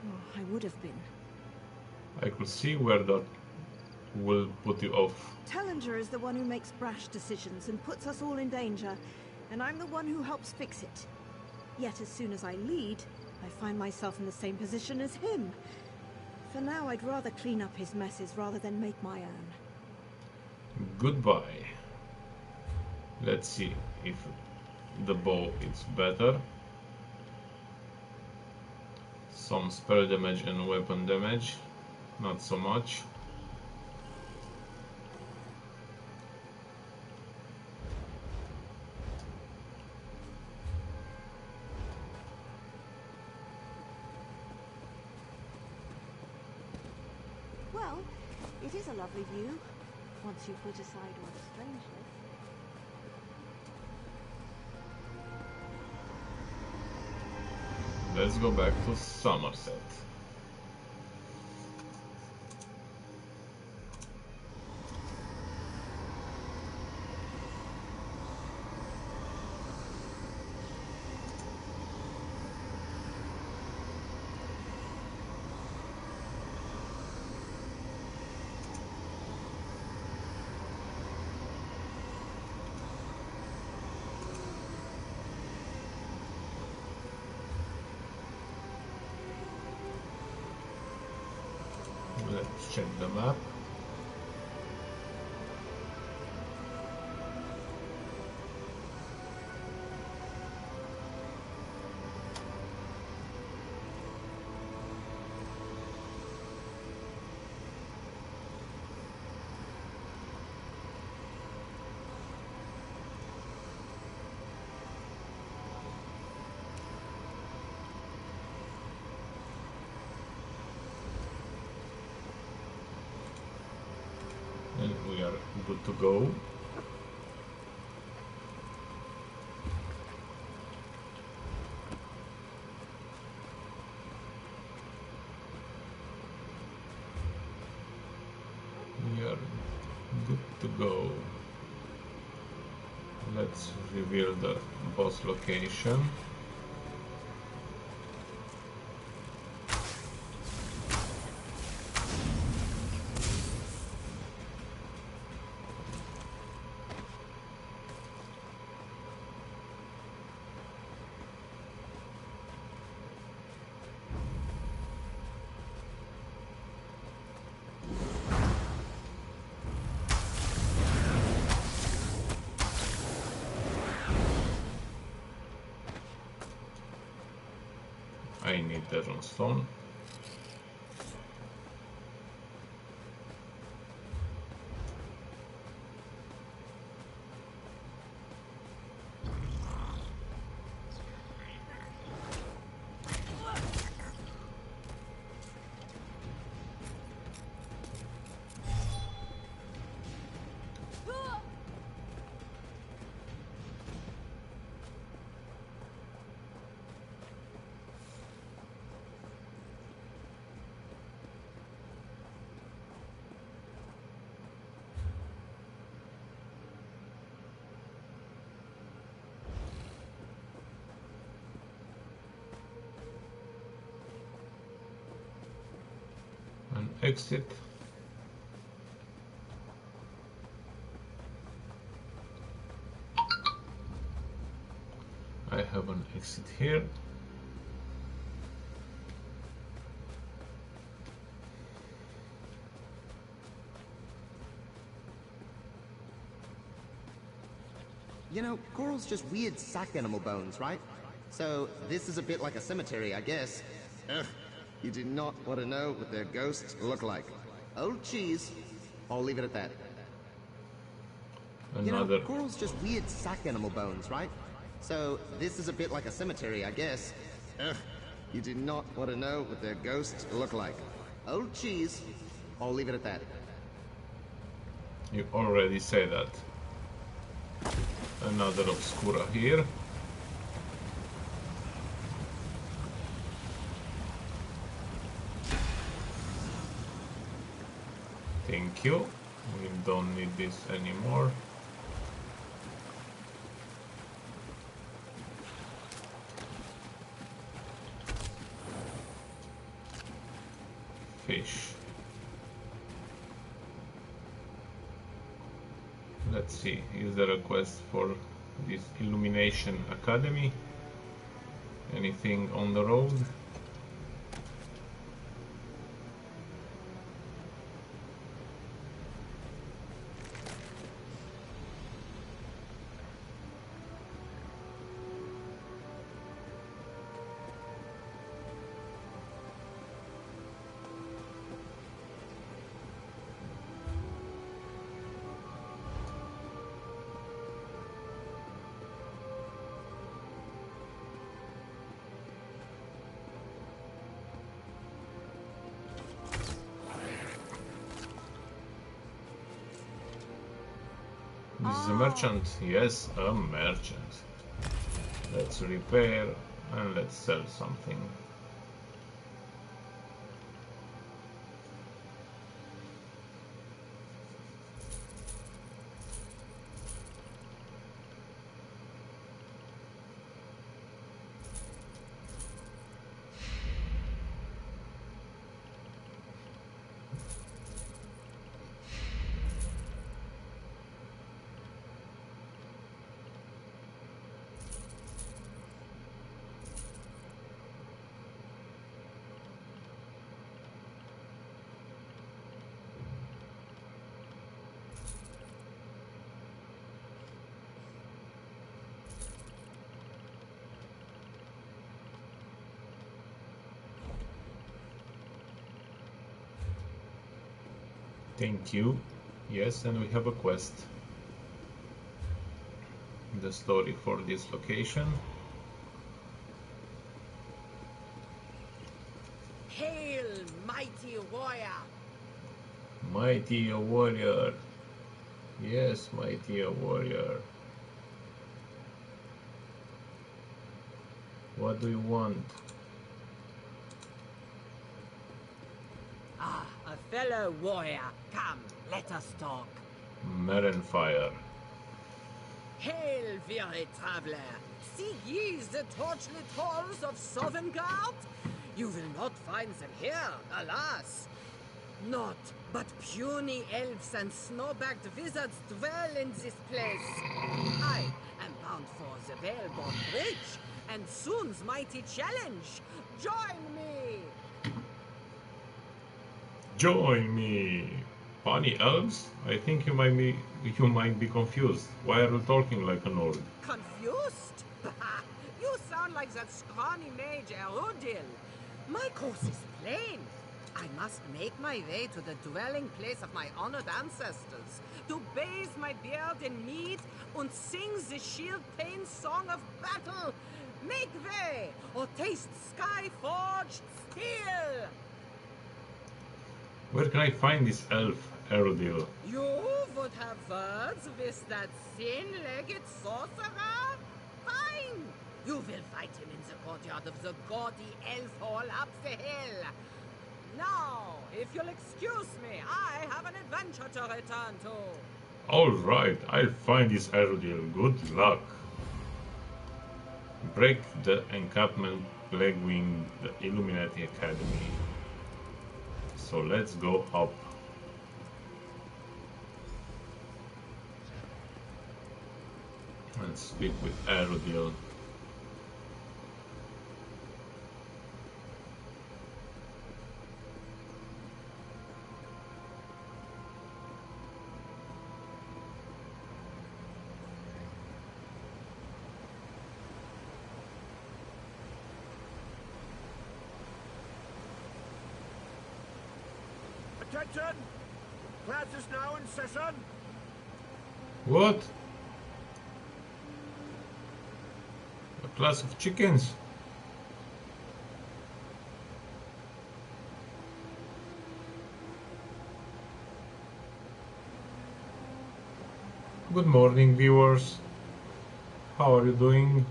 Oh, I would have been. I could see where that will put you off. Tellinger is the one who makes brash decisions and puts us all in danger, and I'm the one who helps fix it. Yet as soon as I lead, I find myself in the same position as him. For now, I'd rather clean up his messes rather than make my own. Goodbye. Let's see if the bow is better. Some spell damage and weapon damage, not so much. Well, it is a lovely view, once you put aside all the strangeness. Let's go back to Somerset. Let's check the map. And we are good to go. We are good to go. Let's reveal the boss location. I need the runestone. An exit. I have an exit here. You know, coral's just weird sack animal bones, right? So this is a bit like a cemetery, I guess. Ugh, you do not want to know what their ghosts look like. Old cheese. I'll leave it at that. You know, Another. coral's just weird sack animal bones, right? So this is a bit like a cemetery, I guess. Ugh, you do not want to know what their ghosts look like. Oh, cheese. I'll leave it at that. You already say that. Another obscura here. Thank you. We don't need this anymore. Fish. Let's see, is there a quest for this Illumination Academy? Anything on the road? This is a merchant. Yes, a merchant. Let's repair and let's sell something. Thank you. Yes, and we have a quest. The story for this location. Hail, mighty warrior! Mighty warrior. Yes, mighty warrior. What do you want? Ah, a fellow warrior. Come, let us talk. Meren fire. Hail, weary traveler! See ye the torchlit halls of Sovngarde? You will not find them here, alas! Naught but puny elves and snow-backed wizards dwell in this place. I am bound for the Veilborn Bridge, and soon's mighty challenge. Join me! Join me! Bunny elves? I think you might be confused. Why are you talking like an orc? Confused? You sound like that scrawny mage Erudil. My course is plain. I must make my way to the dwelling place of my honored ancestors, to bathe my beard in mead and sing the shield-pain song of battle. Make way, or taste sky-forged steel! Where can I find this elf, Erudil? You would have words with that thin-legged sorcerer? Fine! You will fight him in the courtyard of the gaudy elf hall up the hill. Now, if you'll excuse me, I have an adventure to return to. Alright, I'll find this Erudil. Good luck. Break the encampment, plague wing the Illuminati Academy. So let's go up. And speak with Erudil. Attention! Class is now in session. What? A class of chickens? Good morning, viewers. How are you doing?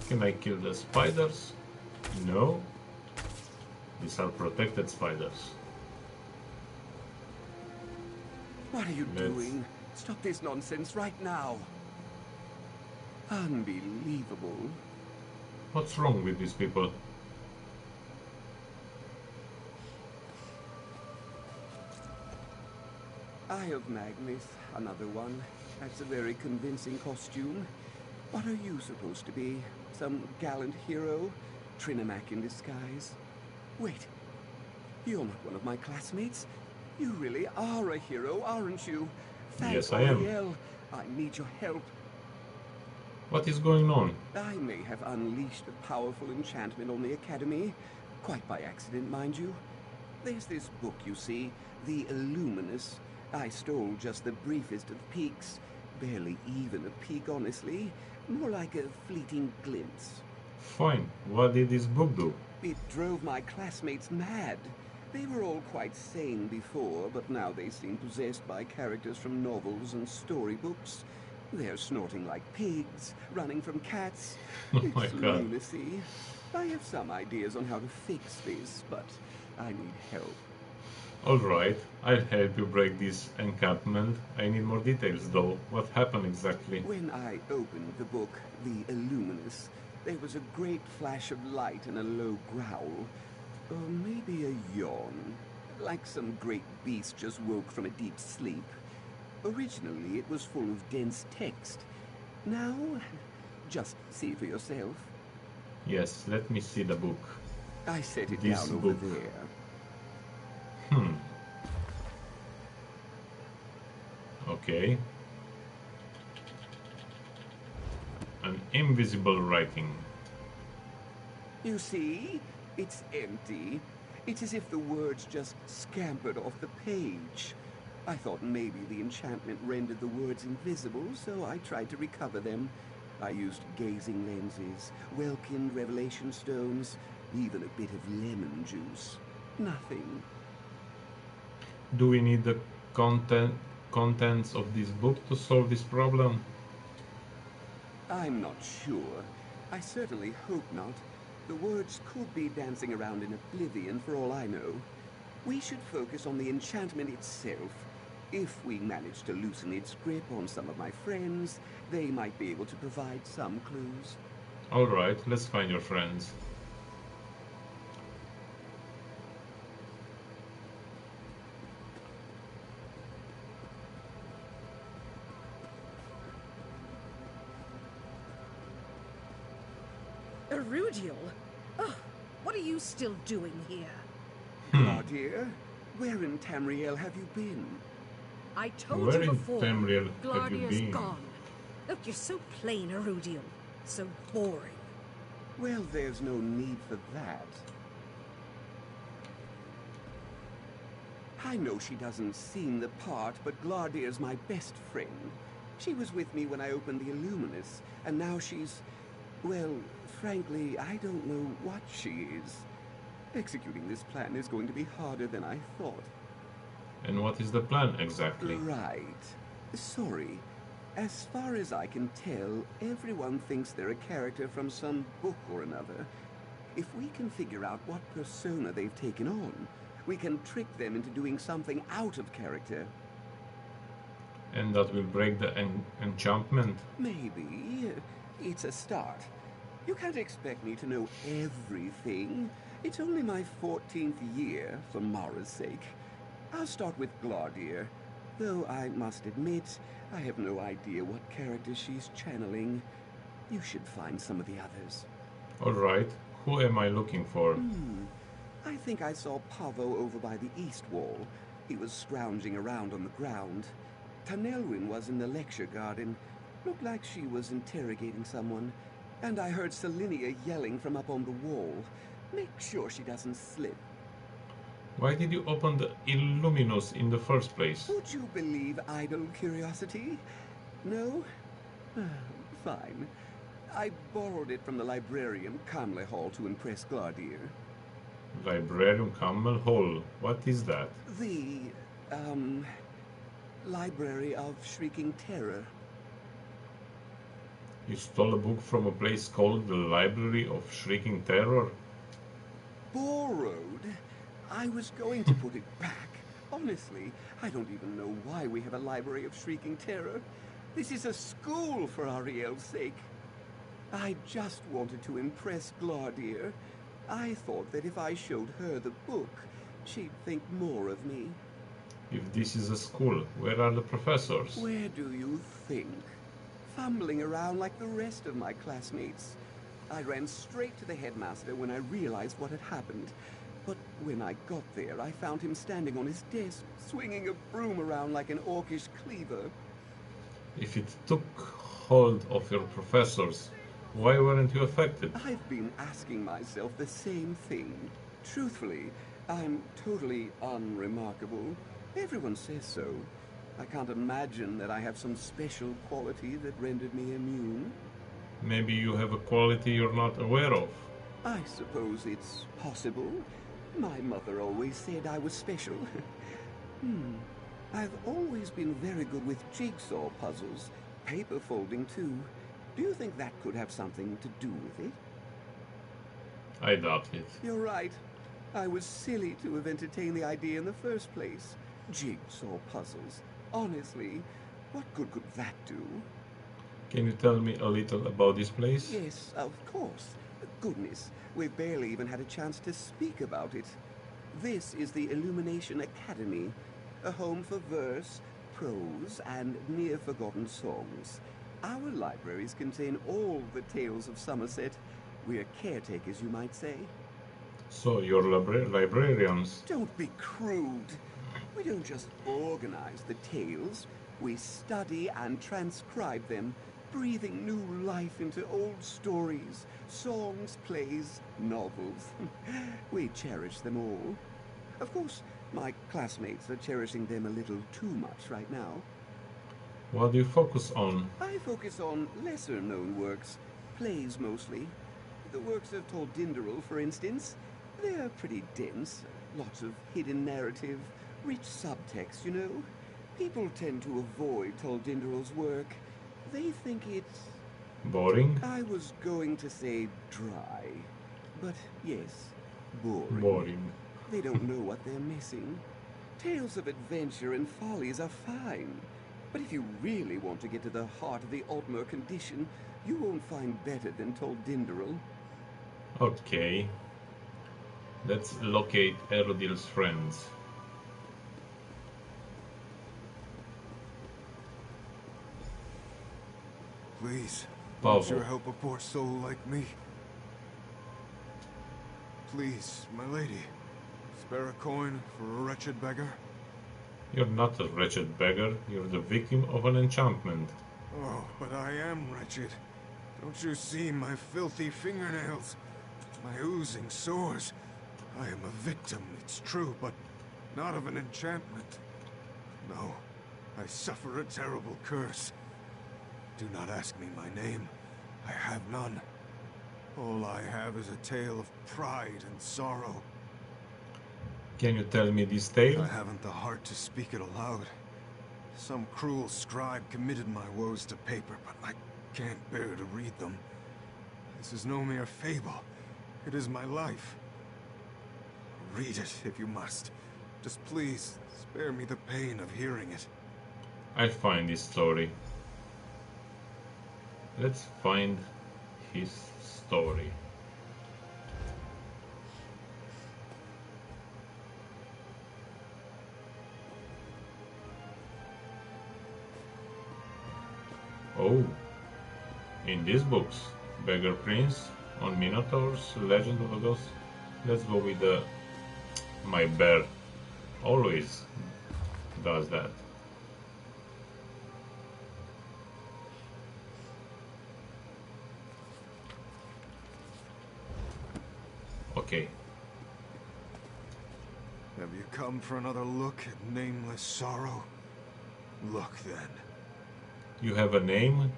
Can I kill the spiders? No. These are protected spiders. What are you doing? Stop this nonsense right now. Unbelievable. What's wrong with these people? Eye of Magnus, another one. That's a very convincing costume. What are you supposed to be? Some gallant hero? Trinimac in disguise? Wait, you're not one of my classmates. You really are a hero, aren't you? Thank Yes, I am. Ariel. I need your help. What is going on? I may have unleashed a powerful enchantment on the Academy. Quite by accident, mind you. There's this book, you see, the Illuminous. I stole just the briefest of peeks. Barely even a peek, honestly. More like a fleeting glimpse. Fine. What did this book do? It drove my classmates mad. They were all quite sane before, but now they seem possessed by characters from novels and storybooks. They're snorting like pigs, running from cats. Oh my It's God. lunacy. I have some ideas on how to fix this, but I need help. Alright, I'll help you break this encampment. I need more details though. What happened exactly? When I opened the book, The Illuminous, there was a great flash of light and a low growl. Or maybe a yawn. Like some great beast just woke from a deep sleep. Originally, it was full of dense text. Now, just see for yourself. Yes, let me see the book. I set it This down book. over there. Okay. An invisible writing. You see? It's empty. It's as if the words just scampered off the page. I thought maybe the enchantment rendered the words invisible, so I tried to recover them. I used gazing lenses, Welkin revelation stones, even a bit of lemon juice. Nothing. Do we need the contents of this book to solve this problem? I'm not sure. I certainly hope not. The words could be dancing around in oblivion for all I know. We should focus on the enchantment itself. If we manage to loosen its grip on some of my friends, they might be able to provide some clues. Alright, let's find your friends. Erudial? Oh, what are you still doing here? Gladir, where in Tamriel have you been? I told Where you in before. Tamriel have you Gladia's been? gone. Look, you're so plain, Erudial. So boring. Well, there's no need for that. I know she doesn't seem the part, but Gladir's my best friend. She was with me when I opened the Illuminous, and now she's... well, frankly, I don't know what she is. Executing this plan is going to be harder than I thought. And what is the plan exactly? Right. Sorry. As far as I can tell, everyone thinks they're a character from some book or another. If we can figure out what persona they've taken on, we can trick them into doing something out of character. And that will break the enchantment? Maybe. It's a start. You can't expect me to know everything. It's only my 14th year, for Mara's sake. I'll start with Gladir, though I must admit, I have no idea what character she's channeling. You should find some of the others. Alright, who am I looking for? I think I saw Pavo over by the east wall. He was scrounging around on the ground. Tanelwyn was in the lecture garden. Looked like she was interrogating someone. And I heard Selinia yelling from up on the wall. Make sure she doesn't slip. Why did you open the Illuminus in the first place? Would you believe idle curiosity? No? Fine. I borrowed it from the librarian, Camley Hall, to impress Glardier. Librarium Camel Hall. What is that? The, Library of Shrieking Terror. You stole a book from a place called the Library of Shrieking Terror? Borrowed? I was going to put it back. Honestly, I don't even know why we have a Library of Shrieking Terror. This is a school, for Ariel's sake. I just wanted to impress Glardier. I thought that if I showed her the book, she'd think more of me. If this is a school, where are the professors? Where do you think? Fumbling around like the rest of my classmates. I ran straight to the headmaster when I realized what had happened. But when I got there, I found him standing on his desk, swinging a broom around like an orcish cleaver. If it took hold of your professors, why weren't you affected? I've been asking myself the same thing. Truthfully, I'm totally unremarkable. Everyone says so. I can't imagine that I have some special quality that rendered me immune. Maybe you have a quality you're not aware of. I suppose it's possible. My mother always said I was special. I've always been very good with jigsaw puzzles, paper folding too. Do you think that could have something to do with it? I doubt it. You're right. I was silly to have entertained the idea in the first place. Jigsaw puzzles. Honestly, what good could that do? Can you tell me a little about this place? Yes, of course. Goodness, we've barely even had a chance to speak about it. This is the Illumination Academy, a home for verse, prose, and near-forgotten songs. Our libraries contain all the tales of Somerset. We're caretakers, you might say. So you're librarians? Don't be crude. We don't just organize the tales. We study and transcribe them, breathing new life into old stories, songs, plays, novels. We cherish them all. Of course, my classmates are cherishing them a little too much right now. What do you focus on? I focus on lesser-known works, plays mostly. The works of Tol'Dinderil, for instance. They're pretty dense, lots of hidden narrative, rich subtext, you know. People tend to avoid Tol'Dinderil's work. They think it's... boring? I was going to say dry, but yes, boring. Boring. They don't know what they're missing. Tales of adventure and follies are fine, but if you really want to get to the heart of the Altmer condition, you won't find better than Tol'Dinderil. Okay. Let's locate Erodil's friends. Please, Pavel. won't you help a poor soul like me? Please, my lady, spare a coin for a wretched beggar? You're not a wretched beggar, you're the victim of an enchantment. Oh, but I am wretched. Don't you see my filthy fingernails? My oozing sores? I am a victim, it's true, but not of an enchantment. No, I suffer a terrible curse. Do not ask me my name. I have none. All I have is a tale of pride and sorrow. Can you tell me this tale? I haven't the heart to speak it aloud. Some cruel scribe committed my woes to paper, but I can't bear to read them. This is no mere fable. It is my life. Read it if you must. Just please, spare me the pain of hearing it. I'll find this story. Let's find his story. Oh, in these books, Beggar Prince, on Minotaurs, Legend of a Ghost. Let's go with the... my bear always does that. Okay. Have you come for another look at nameless sorrow? Look then. You have a name?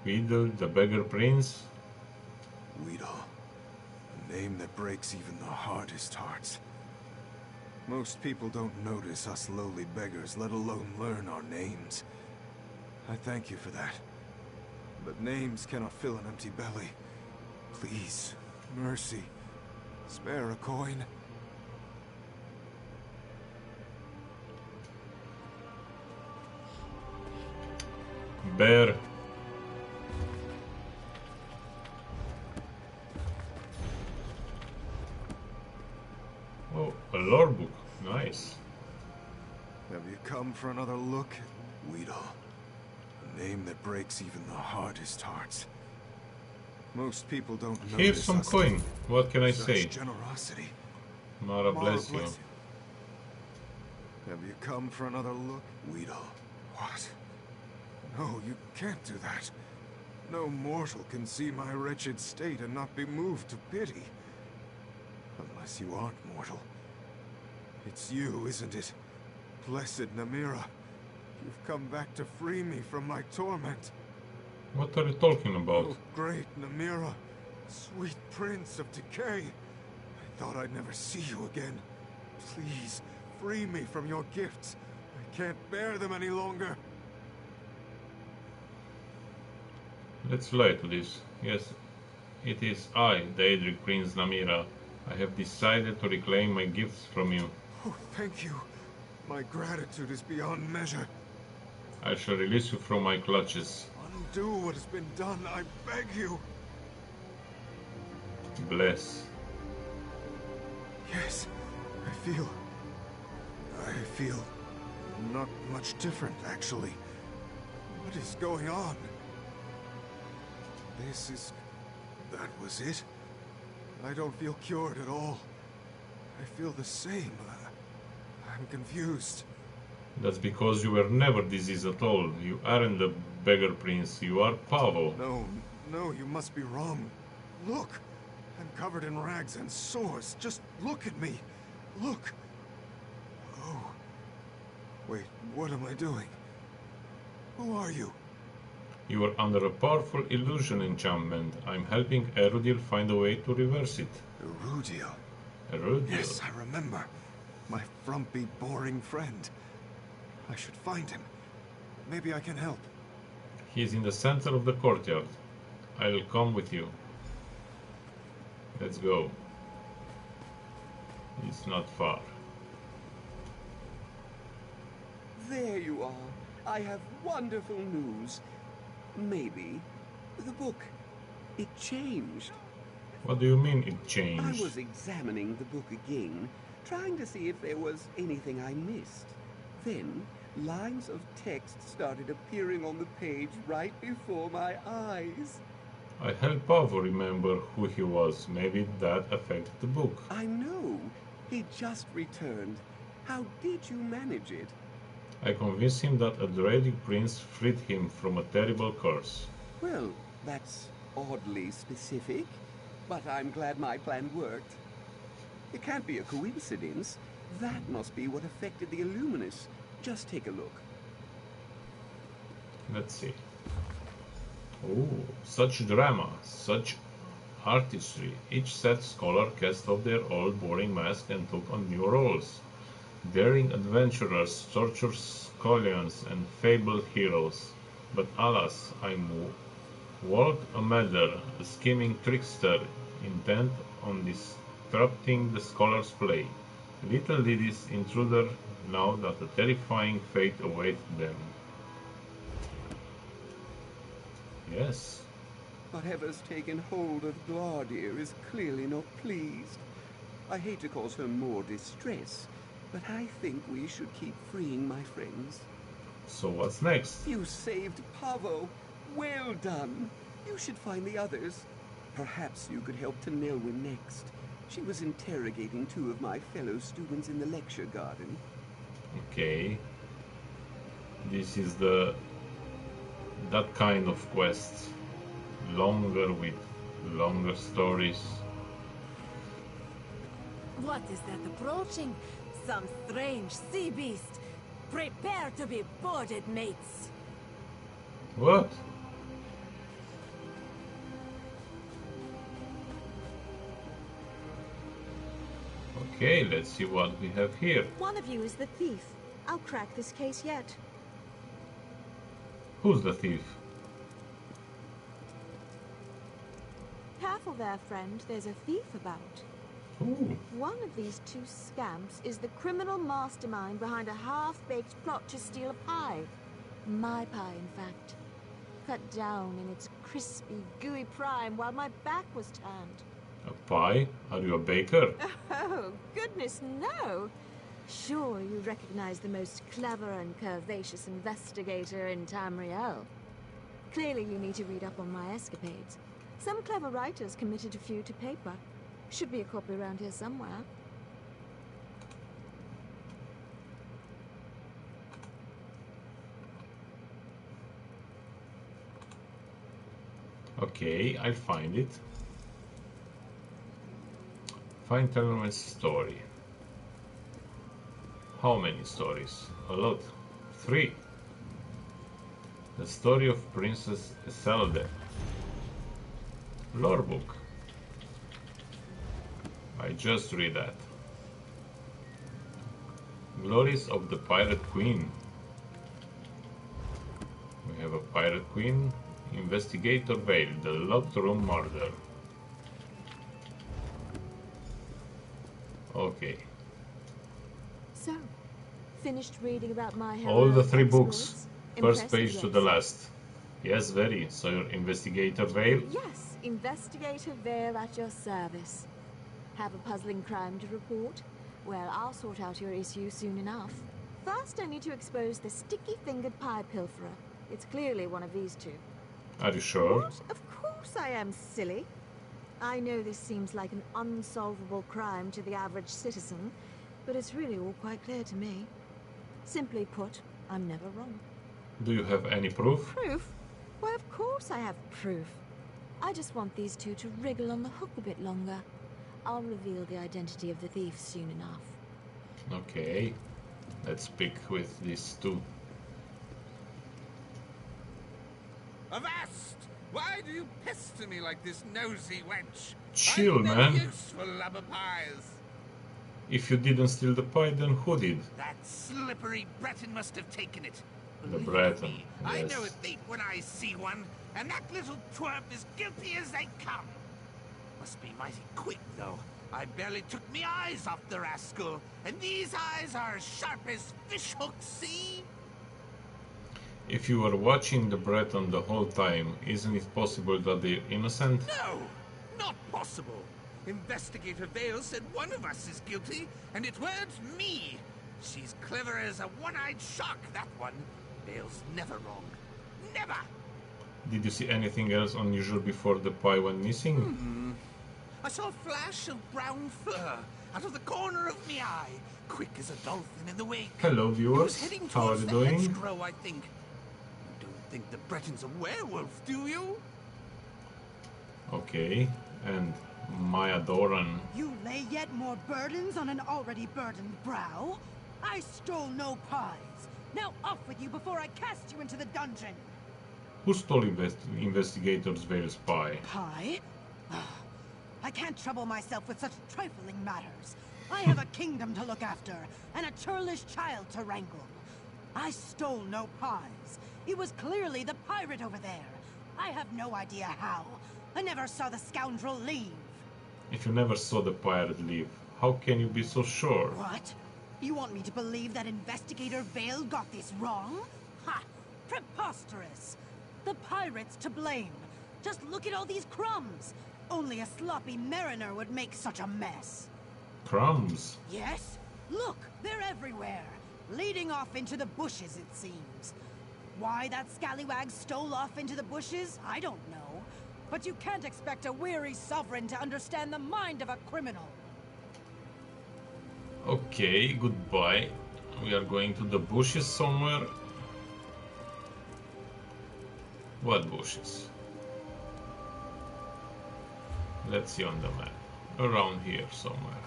Weedle, the Beggar Prince? Weedle. A name that breaks even the hardest hearts. Most people don't notice us lowly beggars, let alone learn our names. I thank you for that. But names cannot fill an empty belly. Please, mercy, spare a coin. Bear. Oh, a lore book. Nice. Have you come for another look at Weedle? A name that breaks even the hardest hearts. Most people don't notice. Here's some coin. What can I say? Generosity. Mara bless you. Have you come for another look, Weedle? What? No, you can't do that. No mortal can see my wretched state and not be moved to pity. Unless you aren't mortal. It's you, isn't it? Blessed Namira. You've come back to free me from my torment. What are you talking about? Oh, great Namira. Sweet prince of decay. I thought I'd never see you again. Please, free me from your gifts. I can't bear them any longer. Let's lie to this. Yes, it is I, the Daedric Prince Namira. I have decided to reclaim my gifts from you. Oh, thank you. My gratitude is beyond measure. I shall release you from my clutches. Undo what has been done, I beg you. Bless. Yes, I feel not much different, actually. What is going on? That was it? I don't feel cured at all. I feel the same. I'm confused. That's because you were never diseased at all. You aren't the Beggar Prince, you are Pavo. No, you must be wrong. Look! I'm covered in rags and sores. Just look at me. Look! Oh. Wait, what am I doing? Who are you? You are under a powerful illusion enchantment. I'm helping Erudil find a way to reverse it. Erudil? Erudil? Yes, I remember. My frumpy, boring friend. I should find him. Maybe I can help. He is in the center of the courtyard. I'll come with you. Let's go. It's not far. There you are. I have wonderful news. Maybe. The book. It changed. What do you mean it I changed? was examining the book again, trying to see if there was anything I missed. Then, lines of text started appearing on the page right before my eyes. I helped Pavo remember who he was. Maybe that affected the book. I know. He just returned. How did you manage it? I convinced him that a Daedric prince freed him from a terrible curse. Well, that's oddly specific, but I'm glad my plan worked. It can't be a coincidence. That must be what affected the Illuminus. Just take a look. Let's see. Oh, such drama, such artistry. Each set scholar cast off their old boring mask and took on new roles. Daring adventurers, tortured scullions, and fabled heroes. But alas, I walked a meddler, a scheming trickster, intent on disrupting the scholar's play. Little did this intruder know that a terrifying fate awaited them. Yes. Whatever's taken hold of Gladir is clearly not pleased. I hate to cause her more distress, but I think we should keep freeing my friends. So what's next? You saved Pavo. Well done. You should find the others. Perhaps you could help Tanelwyn next. She was interrogating 2 of my fellow students in the lecture garden. Okay. This is that kind of quest. Longer with longer stories. What is that approaching? Some strange sea beast. Prepare to be boarded, mates. What? Okay, let's see what we have here. One of you is the thief. I'll crack this case yet. Who's the thief? Careful there, friend. There's a thief about. Ooh. One of these two scamps is the criminal mastermind behind a half-baked plot to steal a pie. My pie, in fact. Cut down in its crispy, gooey prime while my back was turned. A pie? Are you a baker? Oh, goodness, no! Sure, you recognize the most clever and curvaceous investigator in Tamriel. Clearly you need to read up on my escapades. Some clever writers committed a few to paper. Should be a copy around here somewhere. Okay, I'll find it. Find Tellerman's story. How many stories? A lot. 3. The story of Princess Isolde. Lore book. I just read that. Glories of the Pirate Queen. We have a Pirate Queen. Investigator Vale, the locked room murder. Okay. So, finished reading about my hero All the 3 books. exploits? First Impressive, page to yes. the last. Yes, very. So you're Investigator Vale? Yes, Investigator Vale at your service. Have a puzzling crime to report? Well, I'll sort out your issue soon enough. First, I need to expose the sticky-fingered pie pilferer. It's clearly one of these two. Are you sure? What? Of course I am, silly. I know this seems like an unsolvable crime to the average citizen, but it's really all quite clear to me. Simply put, I'm never wrong. Do you have any proof? Proof? Why, of course I have proof. I just want these two to wriggle on the hook a bit longer. I'll reveal the identity of the thief soon enough. Okay. Let's speak with these 2. Avast! Why do you pester me like this nosy wench? Chill, I'm no man. use for lubber pies. If you didn't steal the pie, then who did? That slippery Breton must have taken it. The Believe Breton, me, I yes. know a thief when I see one, and that little twerp is guilty as they come. Must be mighty quick, though. I barely took me eyes off the rascal, and these eyes are as sharp as fish hooks, see? If you were watching the Breton the whole time, isn't it possible that they're innocent? No, not possible. Investigator Vale said one of us is guilty, and it weren't me. She's clever as a one-eyed shark, that one. Vale's never wrong. Never! Did you see anything else unusual before the pie went missing? I saw a flash of brown fur out of the corner of me eye, quick as a dolphin in the wake. Hello, He was viewers. heading How are towards you the doing? hedgerow, I think. You don't think the Breton's a werewolf, do you? Okay, and Maya Doran. You lay yet more burdens on an already burdened brow? I stole no pies. Now off with you before I cast you into the dungeon. Who stole Investigator's Vale's pie? Pie? I can't trouble myself with such trifling matters. I have a kingdom to look after, and a churlish child to wrangle. I stole no pies. It was clearly the pirate over there. I have no idea how. I never saw the scoundrel leave. If you never saw the pirate leave, how can you be so sure? What? You want me to believe that Investigator Vale got this wrong? Ha! Preposterous! The pirate's to blame. Just look at all these crumbs. Only a sloppy mariner would make such a mess. Crumbs? Yes? Look, they're everywhere. Leading off into the bushes, it seems. Why that scallywag stole off into the bushes, I don't know. But you can't expect a weary sovereign to understand the mind of a criminal. Okay, goodbye. We are going to the bushes somewhere. What bushes? Let's see on the map. Around here somewhere.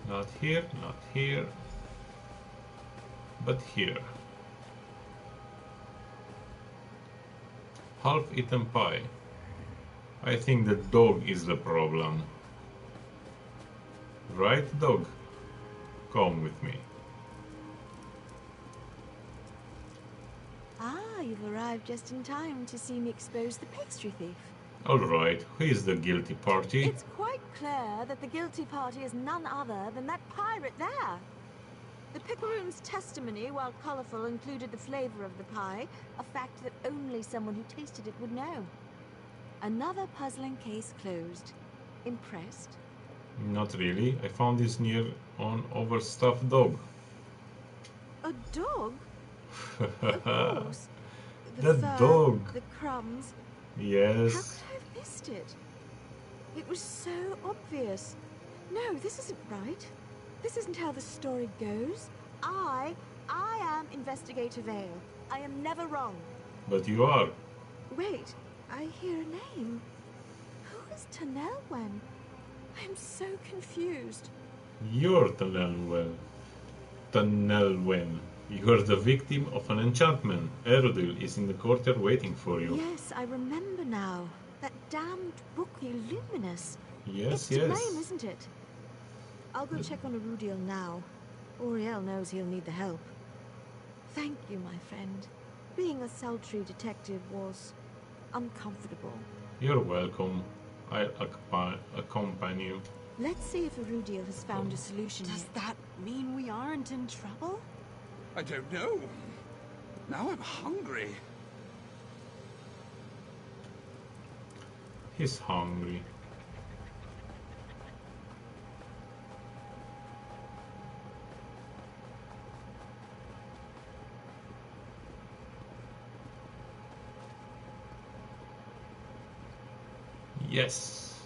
Not here, not here, but here. Half-eaten pie. I think the dog is the problem. Right, dog? Come with me. Ah, you've arrived just in time to see me expose the pastry thief. Alright, who is the guilty party? It's quite clear that the guilty party is none other than that pirate there. The picaroon's testimony, while colourful, included the flavour of the pie, a fact that only someone who tasted it would know. Another puzzling case closed. Impressed? Not really. I found this near an overstuffed dog. A dog? Of course. The fur, dog. The crumbs. Yes. How could I have missed it? It was so obvious. No, this isn't right. This isn't how the story goes. I am Investigator Vale. I am never wrong. But you are. Wait, I hear a name. Who is Tanelwen? I'm so confused. You're Tanelwen. Tanelwen. You're the victim of an enchantment. Erudil is in the courtyard waiting for you. Yes, I remember now. That damned book, Illuminous. Yes, it's yes. to blame, isn't it? I'll go check on Erudil now. Auriel knows he'll need the help. Thank you, my friend. Being a sultry detective was uncomfortable. You're welcome. I'll accompany you. Let's see if Erudil has found a solution. Does that mean we aren't in trouble? I don't know. Now I'm hungry. He's hungry. Yes.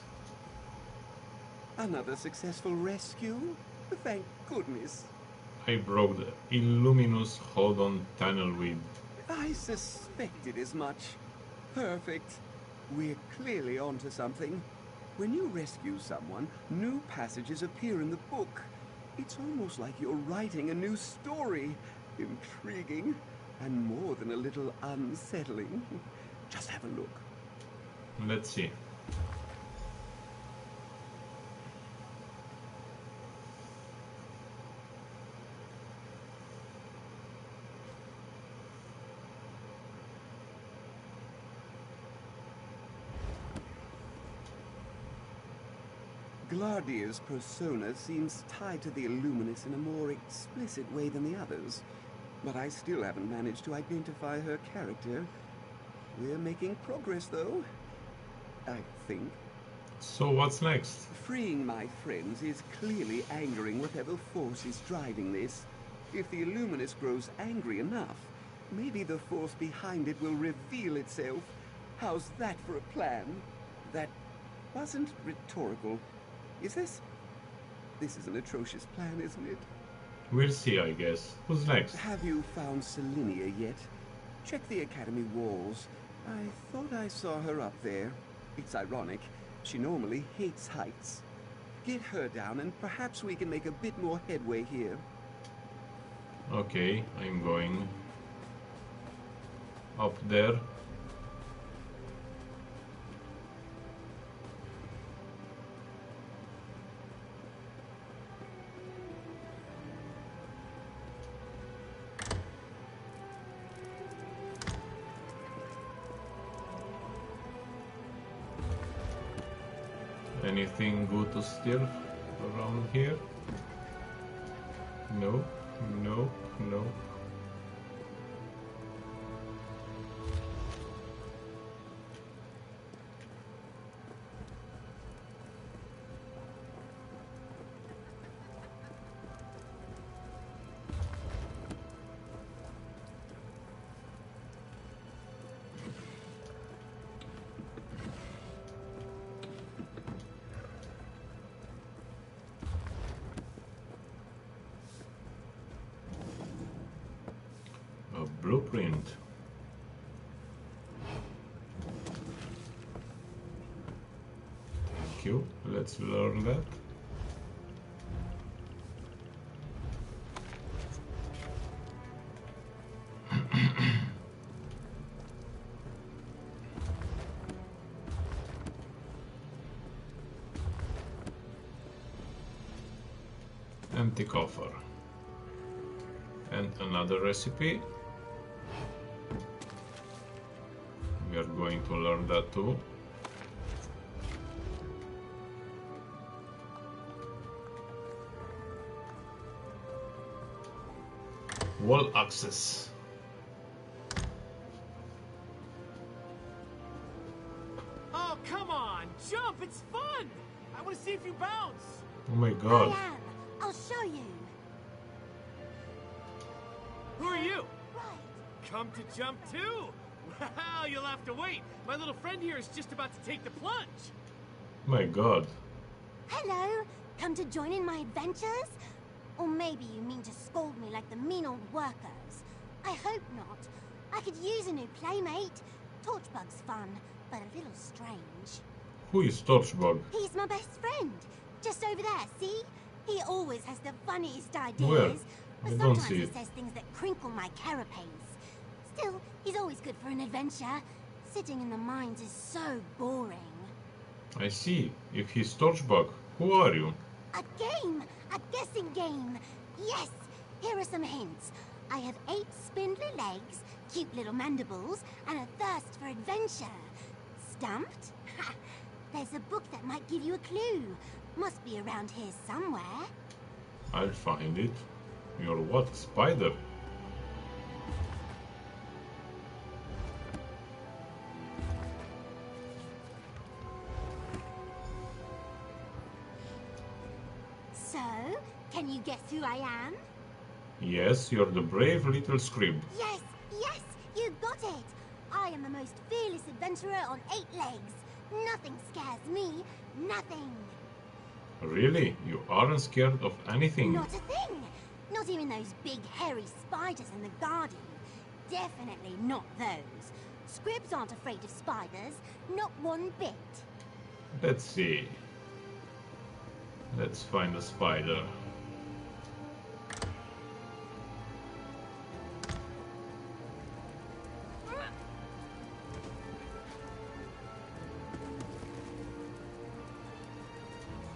Another successful rescue? Thank goodness. I broke the Illuminous hold-on tunnel with. I suspected as much. Perfect. We're clearly onto something. When you rescue someone, new passages appear in the book. It's almost like you're writing a new story. Intriguing, and more than a little unsettling. Just have a look. Let's see. Glardier's persona seems tied to the Illuminous in a more explicit way than the others, but I still haven't managed to identify her character. We're making progress, though, I think. So what's next? Freeing my friends is clearly angering whatever force is driving this. If the Illuminous grows angry enough, maybe the force behind it will reveal itself. How's that for a plan? That wasn't rhetorical. Is this? This is an atrocious plan, isn't it? We'll see, I guess. Who's next? Have you found Selenia yet? Check the Academy walls. I thought I saw her up there. It's ironic. She normally hates heights. Get her down and perhaps we can make a bit more headway here. Okay, I'm going. Up there. Anything good to steal around here? No, no, no. Blueprint. Thank you. Let's learn that. Empty coffer. And another recipe. We are going to learn that too. Wall access. Oh, come on! Jump! It's fun! I want to see if you bounce! Oh my god. I am. I'll show you. Who are you? Right. Come to jump too? Well, you'll have to wait. My little friend here is just about to take the plunge. My god. Hello. Come to join in my adventures? Or maybe you mean to scold me like the mean old workers. I hope not. I could use a new playmate. Torchbug's fun, but a little strange. Who is Torchbug? He's my best friend. Just over there, see? He always has the funniest ideas. Where? But I don't sometimes see he it. says things that crinkle my carapace. Still, he's always good for an adventure. Sitting in the mines is so boring. I see. If he's Torchbug, who are you? A game! A guessing game! Yes! Here are some hints. I have 8 spindly legs, cute little mandibles, and a thirst for adventure. Stumped? Ha! There's a book that might give you a clue. Must be around here somewhere. I'll find it. You're what? Spider? So, can you guess who I am? Yes, you're the brave little scrib. Yes, yes, you got it. I am the most fearless adventurer on 8 legs. Nothing scares me. Nothing. Really? You aren't scared of anything? Not a thing. Not even those big hairy spiders in the garden. Definitely not those. Scribs aren't afraid of spiders. Not one bit. Let's see. Let's find a spider.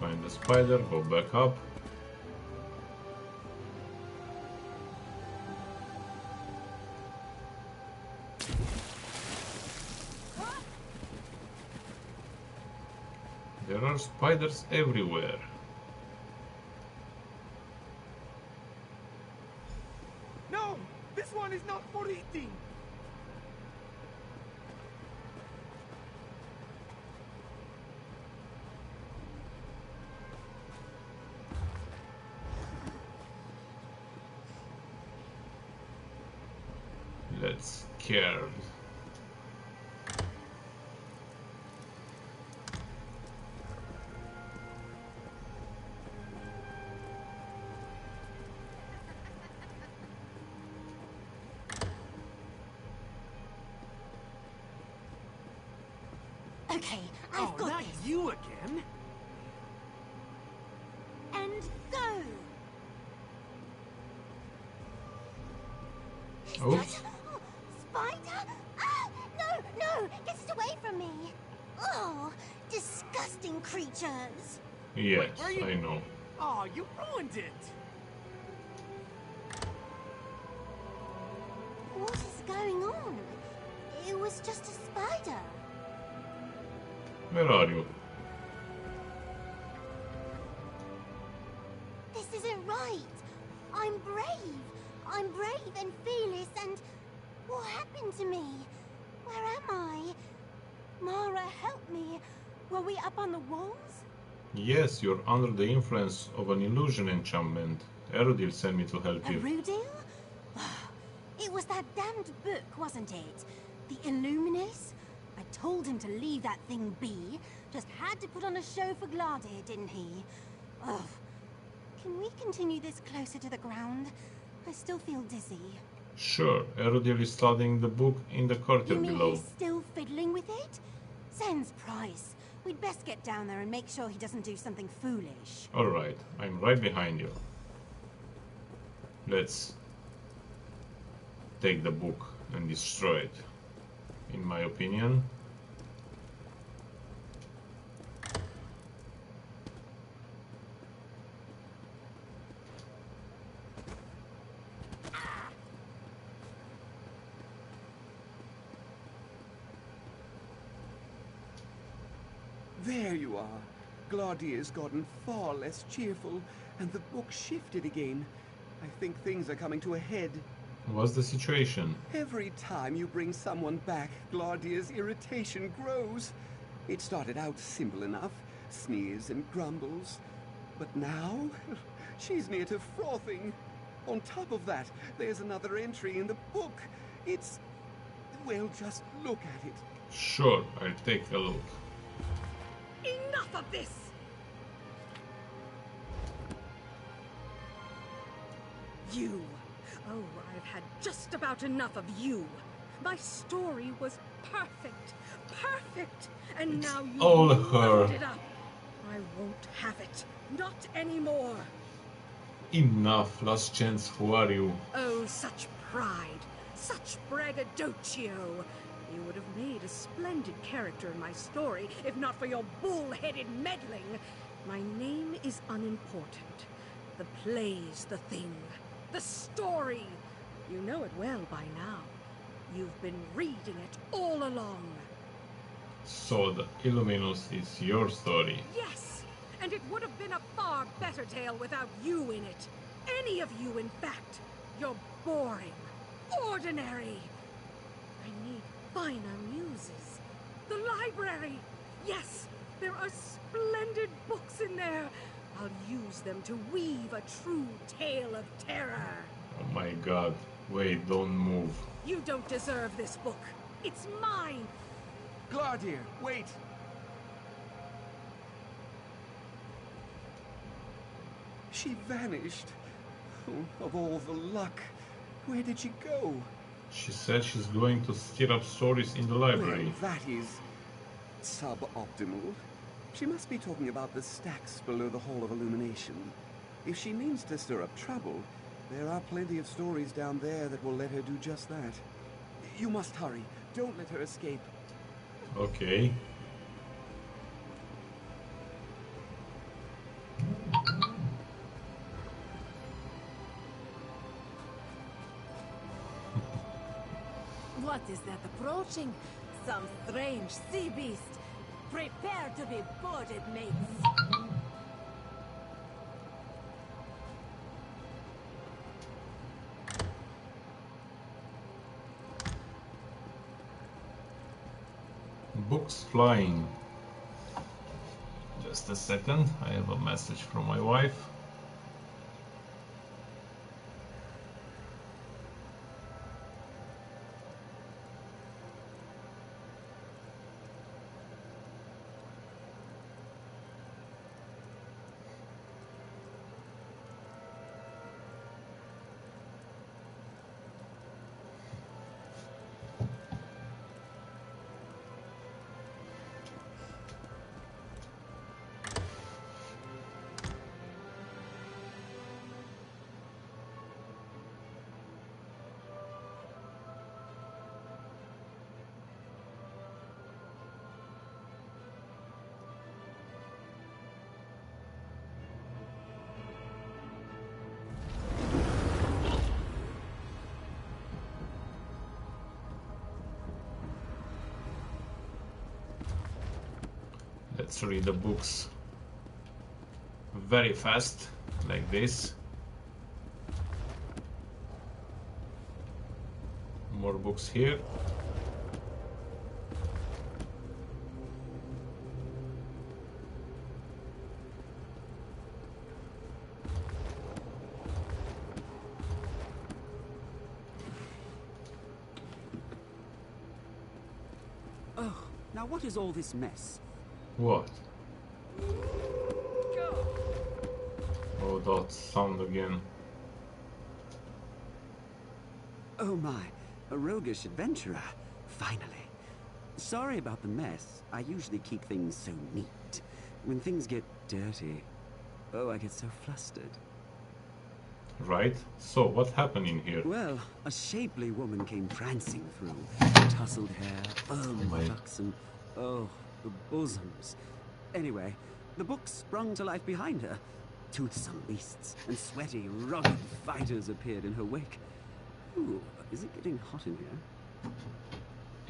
Find the spider, go back up. There are spiders everywhere. No! This one is not for eating! Let's scared. Okay, I've got not this. you again! And go! Oops. Oh, spider! Ah! No, no! Get it away from me! Oh, disgusting creatures! Yes, Wait, where are you? I know. Oh, you ruined it! What is going on? It was just a spider. Where are you? This isn't right. I'm brave. I'm brave and fearless and... What happened to me? Where am I? Mara, help me. Were we up on the walls? Yes, you're under the influence of an illusion enchantment. Erudil sent me to help you. Erudil? It was that damned book, wasn't it? The Illuminus? I told him to leave that thing be. Just had to put on a show for Gladir, didn't he? Ugh. Can we continue this closer to the ground? I still feel dizzy. Sure, Erudil is studying the book in the quarter You mean below. he's still fiddling with it? Sans price. We'd best get down there and make sure he doesn't do something foolish. Alright, I'm right behind you. Let's take the book and destroy it, in my opinion. There you are. Glaudier's gotten far less cheerful, and the book shifted again. I think things are coming to a head. What's the situation? Every time you bring someone back, Glaudier's irritation grows. It started out simple enough, sneers and grumbles. But now, she's near to frothing. On top of that, there's another entry in the book. It's... well, just look at it. Sure, I'll take a look. Enough of this! You. Oh, I've had just about enough of you. My story was perfect. Perfect! And It's now you all her. it up. I won't have it. Not anymore. Enough, last chance, who are you? Oh, such pride. Such braggadocio. You would have made a splendid character in my story if not for your bull-headed meddling. My name is unimportant. The play's the thing. The story. You know it well by now. You've been reading it all along. So the Illuminus is your story. Yes, and it would have been a far better tale without you in it. Any of you, in fact. You're boring. Ordinary. I need finer muses. The library. Yes, there are splendid books in there. I'll use them to weave a true tale of terror. Oh my god. Wait, don't move. You don't deserve this book. It's mine. Glaudier, wait! She vanished. Oh, of all the luck. Where did she go? She said she's going to stir up stories in the library. Well, that is... suboptimal. She must be talking about the stacks below the Hall of Illumination. If she means to stir up trouble, there are plenty of stories down there that will let her do just that. You must hurry. Don't let her escape. Okay. What is that approaching? Some strange sea beast. Prepare to be boarded, mates. Books flying. Just a second, I have a message from my wife. Let's read the books very fast, like this. More books here. Oh, now what is all this mess? What? Oh, that sound again. Oh my, a roguish adventurer. Finally. Sorry about the mess. I usually keep things so neat. When things get dirty, oh, I get so flustered. Right? So, what happened in here? Well, a shapely woman came prancing through. Tousled hair, firm buxom. Oh, the bosoms. Anyway, the book sprung to life behind her. Toothsome beasts and sweaty, rugged fighters appeared in her wake. Ooh, is it getting hot in here?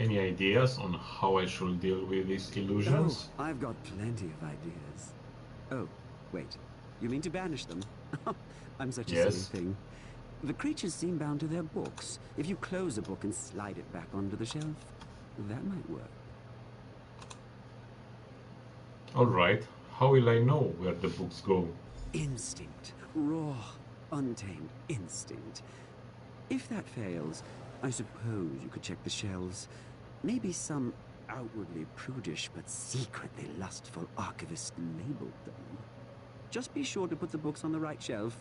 Any ideas on how I should deal with these illusions? Oh, I've got plenty of ideas. Oh, wait. You mean to banish them? I'm such a silly Yes. thing. The creatures seem bound to their books. If you close a book and slide it back onto the shelf, that might work. Alright, how will I know where the books go? Instinct. Raw, untamed instinct. If that fails, I suppose you could check the shelves. Maybe some outwardly prudish but secretly lustful archivist labeled them. Just be sure to put the books on the right shelf.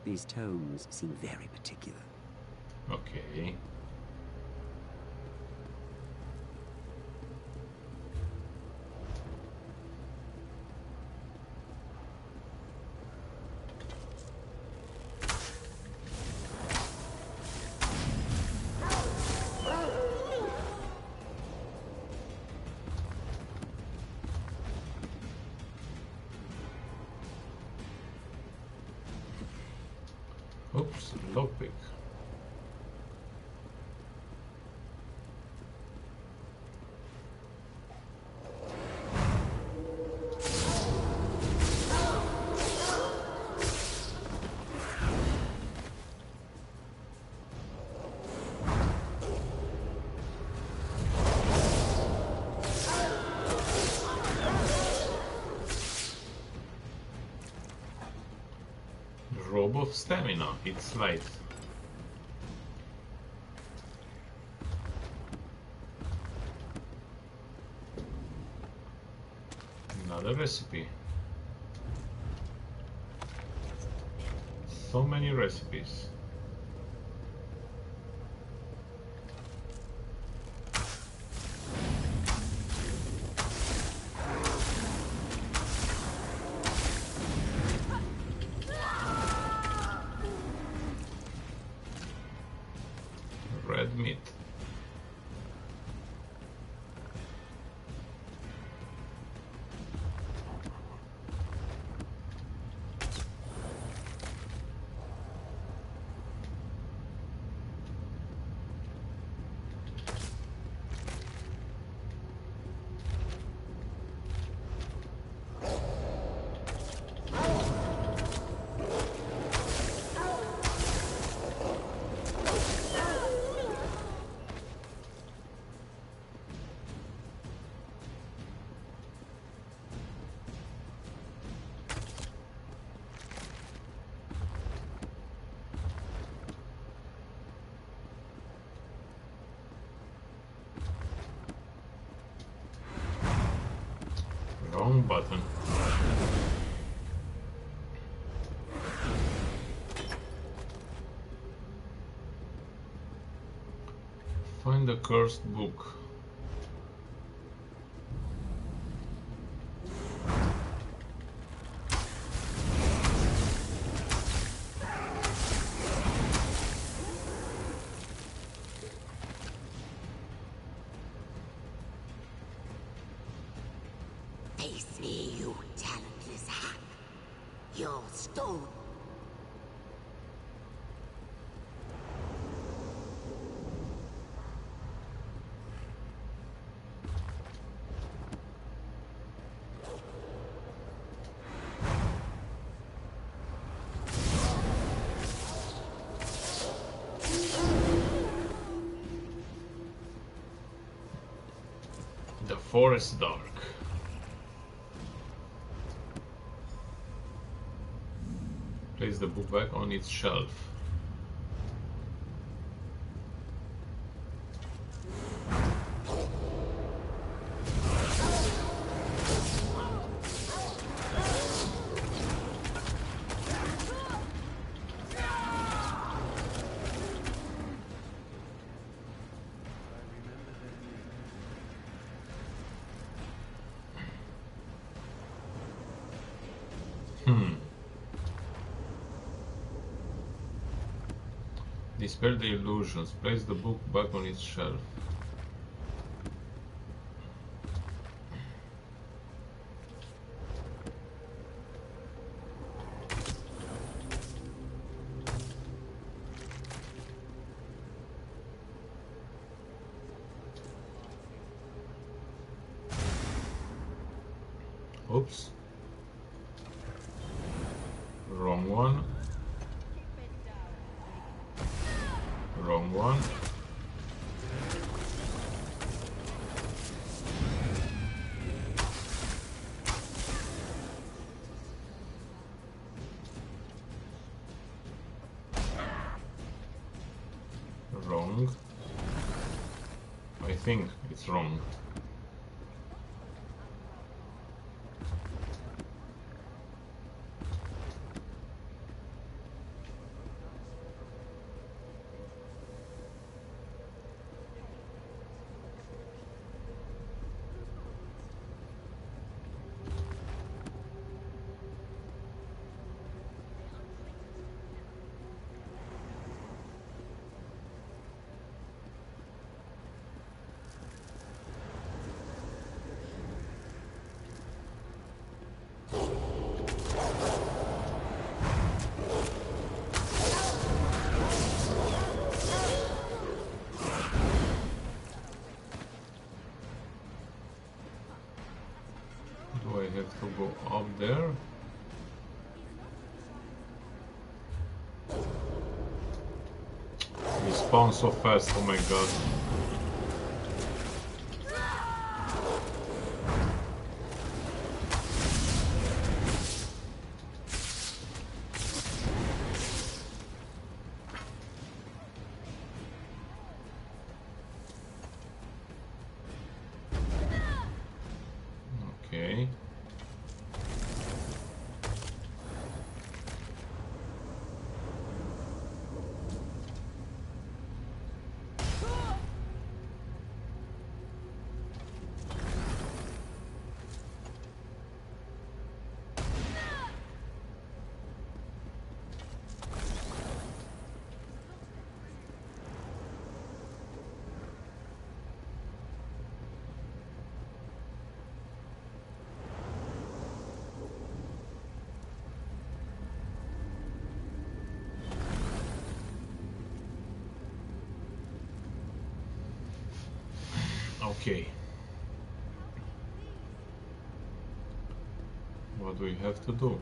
These tomes seem very particular. Okay. Oops, lockpick. Robe of stamina, it's light. Another recipe. So many recipes. Red meat. Wrong button. Find the cursed book. Face me, you talentless hack. You're stone. The forest dark. Place the book back on its shelf. Dispel the illusions. Place the book back on its shelf. Oops. Wrong one. Wrong one. Wrong. I think it's wrong. Do I have to go up there? They spawn so fast, oh my god. Okay. Okay. What do we have to do?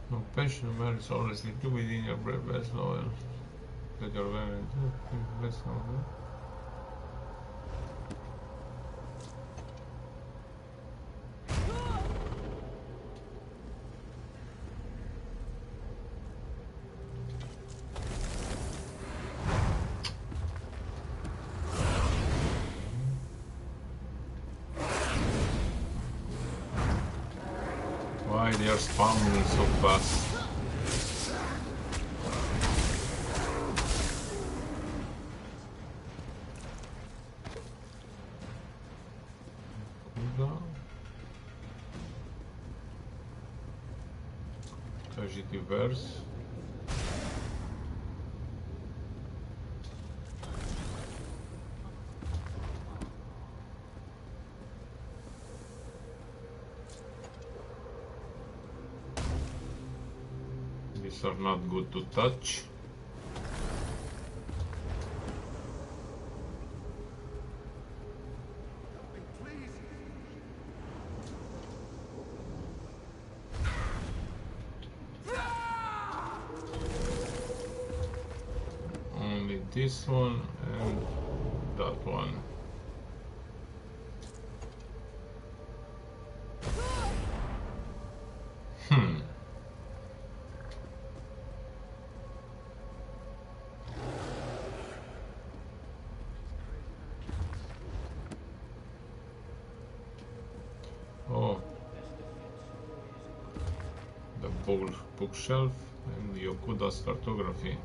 No passion matters honestly do within your best loyal. That you're very best loyal. Why they are spawning so fast? Casualty verse. These are not good to touch. Only this one and that one. bookshelf and Yokuda's cartography.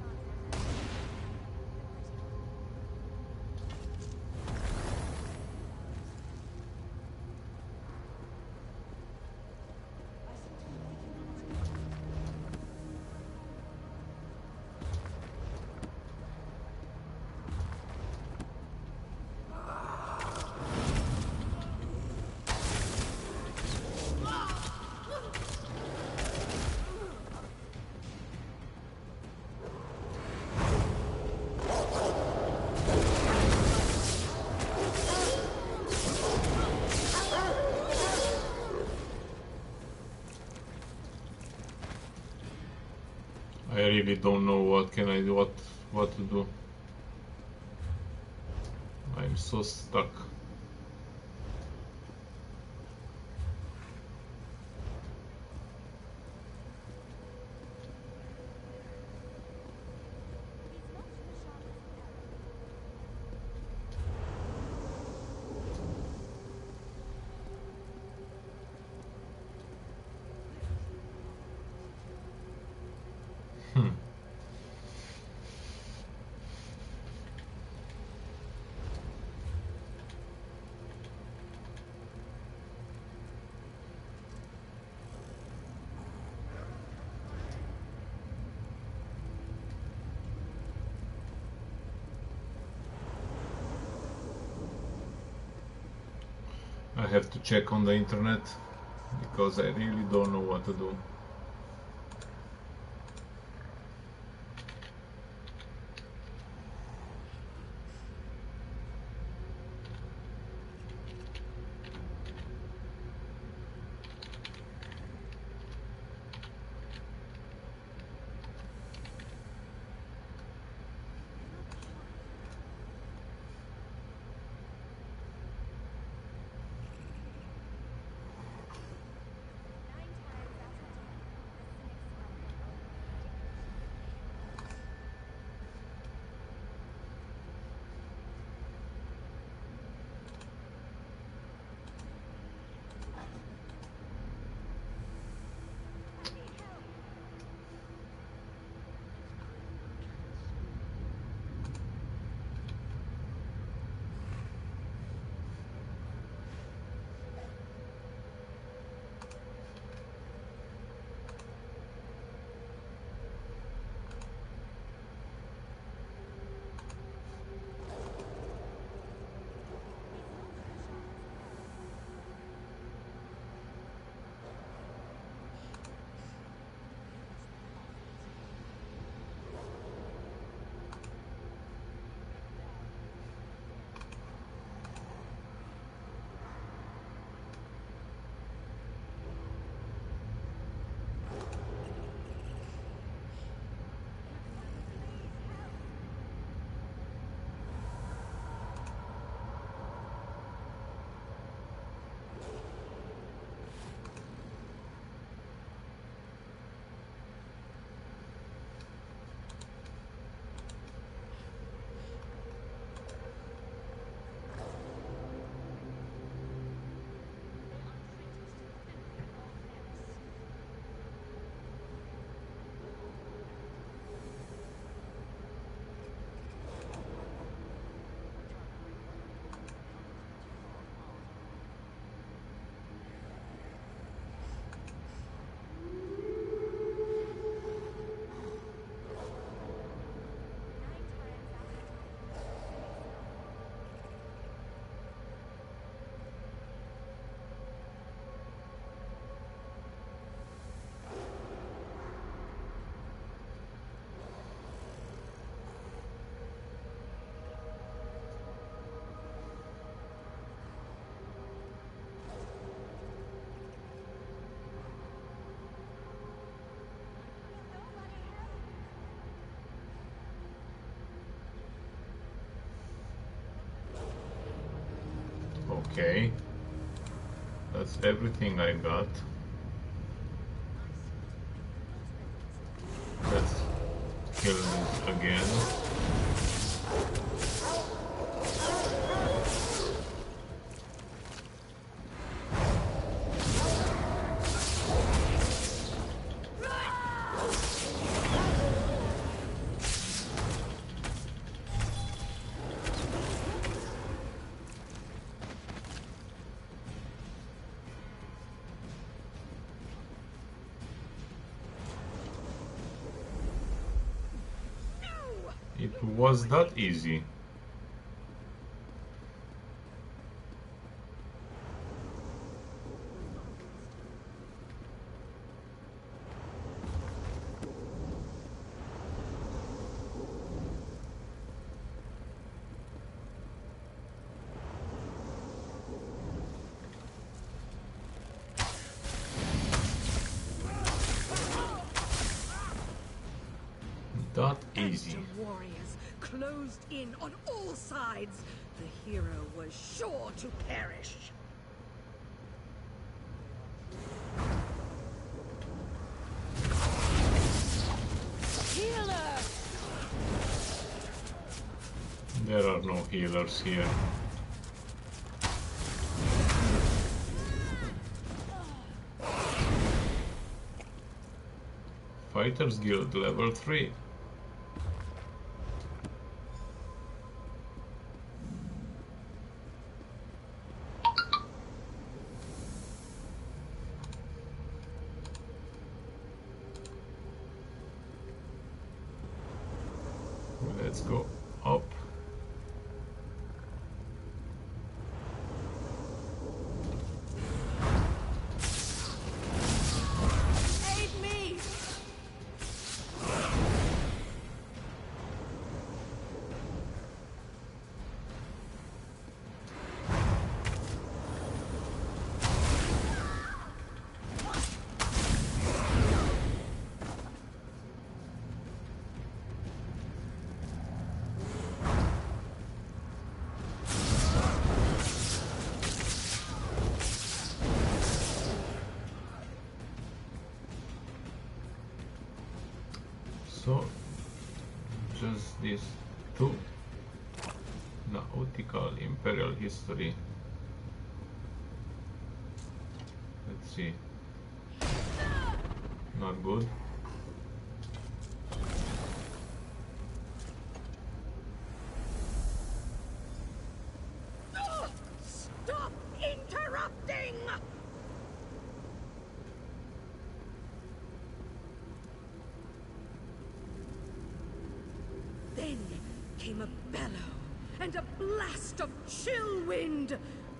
I really don't know what can I do, what to do. I'm so stuck. I have to check on the internet because I really don't know what to do. Okay, that's everything I got. Let's kill this again. It was that easy. That easy. The warriors closed in on all sides. The hero was sure to perish. Healer! There are no healers here. Fighters Guild level 3. Let's go up. Aid me! So, just these two. Nautical Imperial History. Let's see. Not good. Stop interrupting! Then came a bellow and a blast of chill wind.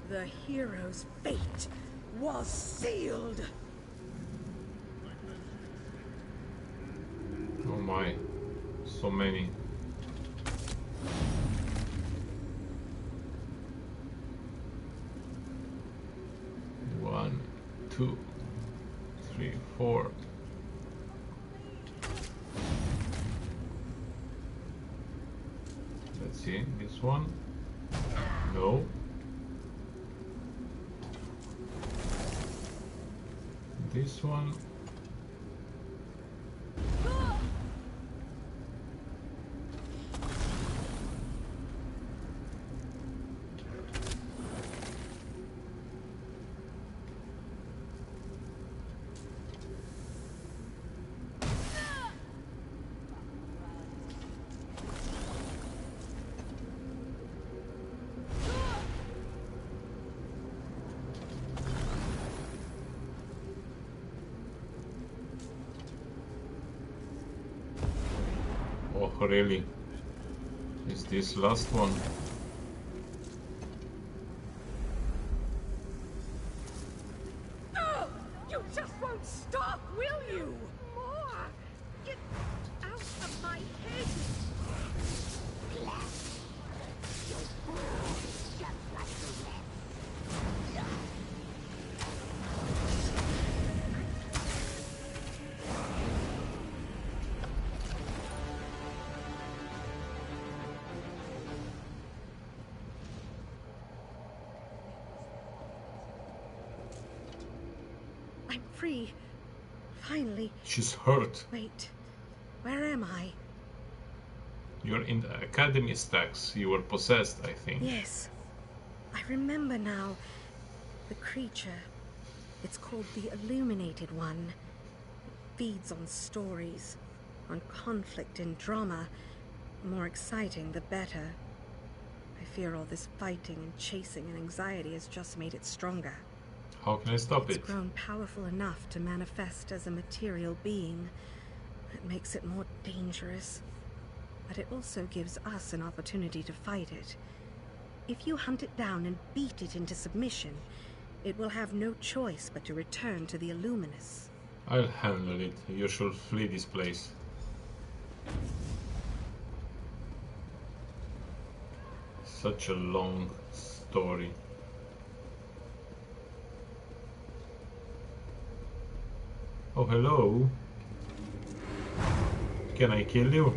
The hero's fate was sealed. Oh my, so many. One, two, three, four. Let's see, this one. No. This one. Oh, really? Is this last one? You just won't stop, will you? More! Get out of my head! I'm free. Finally. She's hurt. Wait. Where am I? You're in the Academy stacks. You were possessed, I think. Yes. I remember now. The creature. It's called the Illuminated One. It feeds on stories. want conflict and drama. The more exciting, the better. I fear all this fighting and chasing and anxiety has just made it stronger. How can I stop it? It's grown powerful enough to manifest as a material being. That makes it more dangerous. But it also gives us an opportunity to fight it. If you hunt it down and beat it into submission, it will have no choice but to return to the Illuminus. I'll handle it. You should flee this place. Such a long story. Oh, hello. Can I kill you?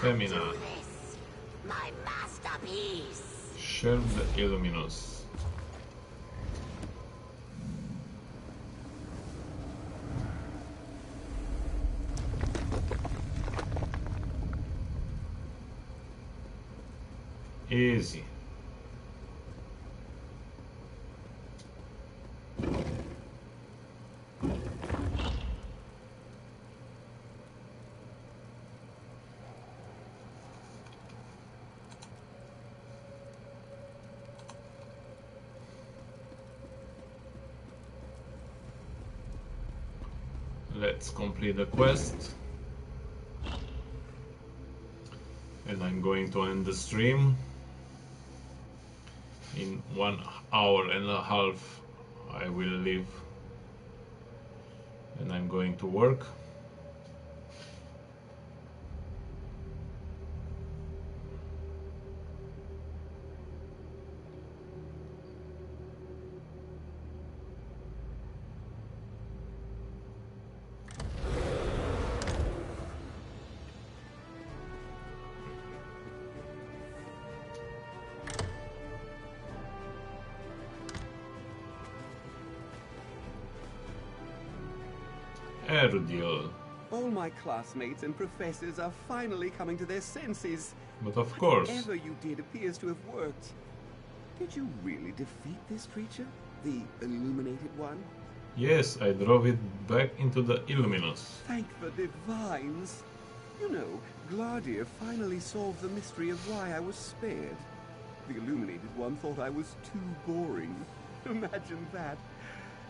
Femina. My masterpiece. Share the Illuminus. Easy. Let's complete the quest. And I'm going to end the stream. In 1 hour and a half I will leave. And I'm going to work. Deal. All my classmates and professors are finally coming to their senses. But of course. Whatever you did appears to have worked. Did you really defeat this creature? The illuminated one? Yes, I drove it back into the Illuminus. Thank the divines. You know, Gladia finally solved the mystery of why I was spared. The illuminated one thought I was too boring. Imagine that.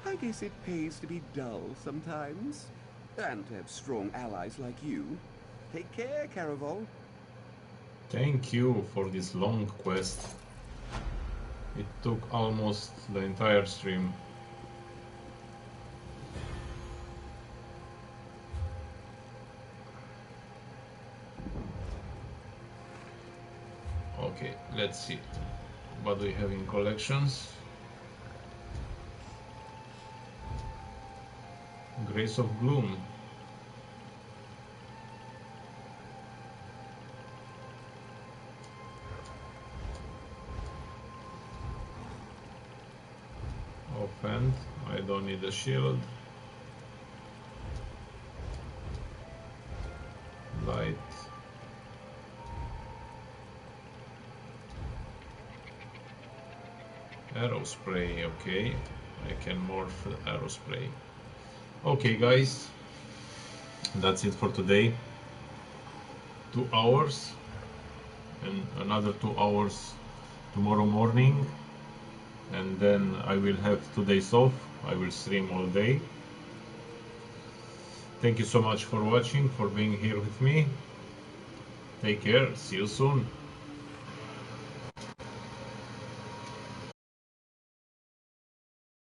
I guess it pays to be dull sometimes. And to have strong allies like you. Take care, Caraval. Thank you for this long quest. It took almost the entire stream. Okay, let's see. What do we have in collections? Grace of Gloom. Offhand, I don't need a shield. Light. Arrow spray, okay. I can morph the arrow spray. Okay guys, that's it for today. 2 hours and another 2 hours tomorrow morning, and then I will have 2 days off. I will stream all day. Thank you so much for watching, for being here with me. Take care, see you soon.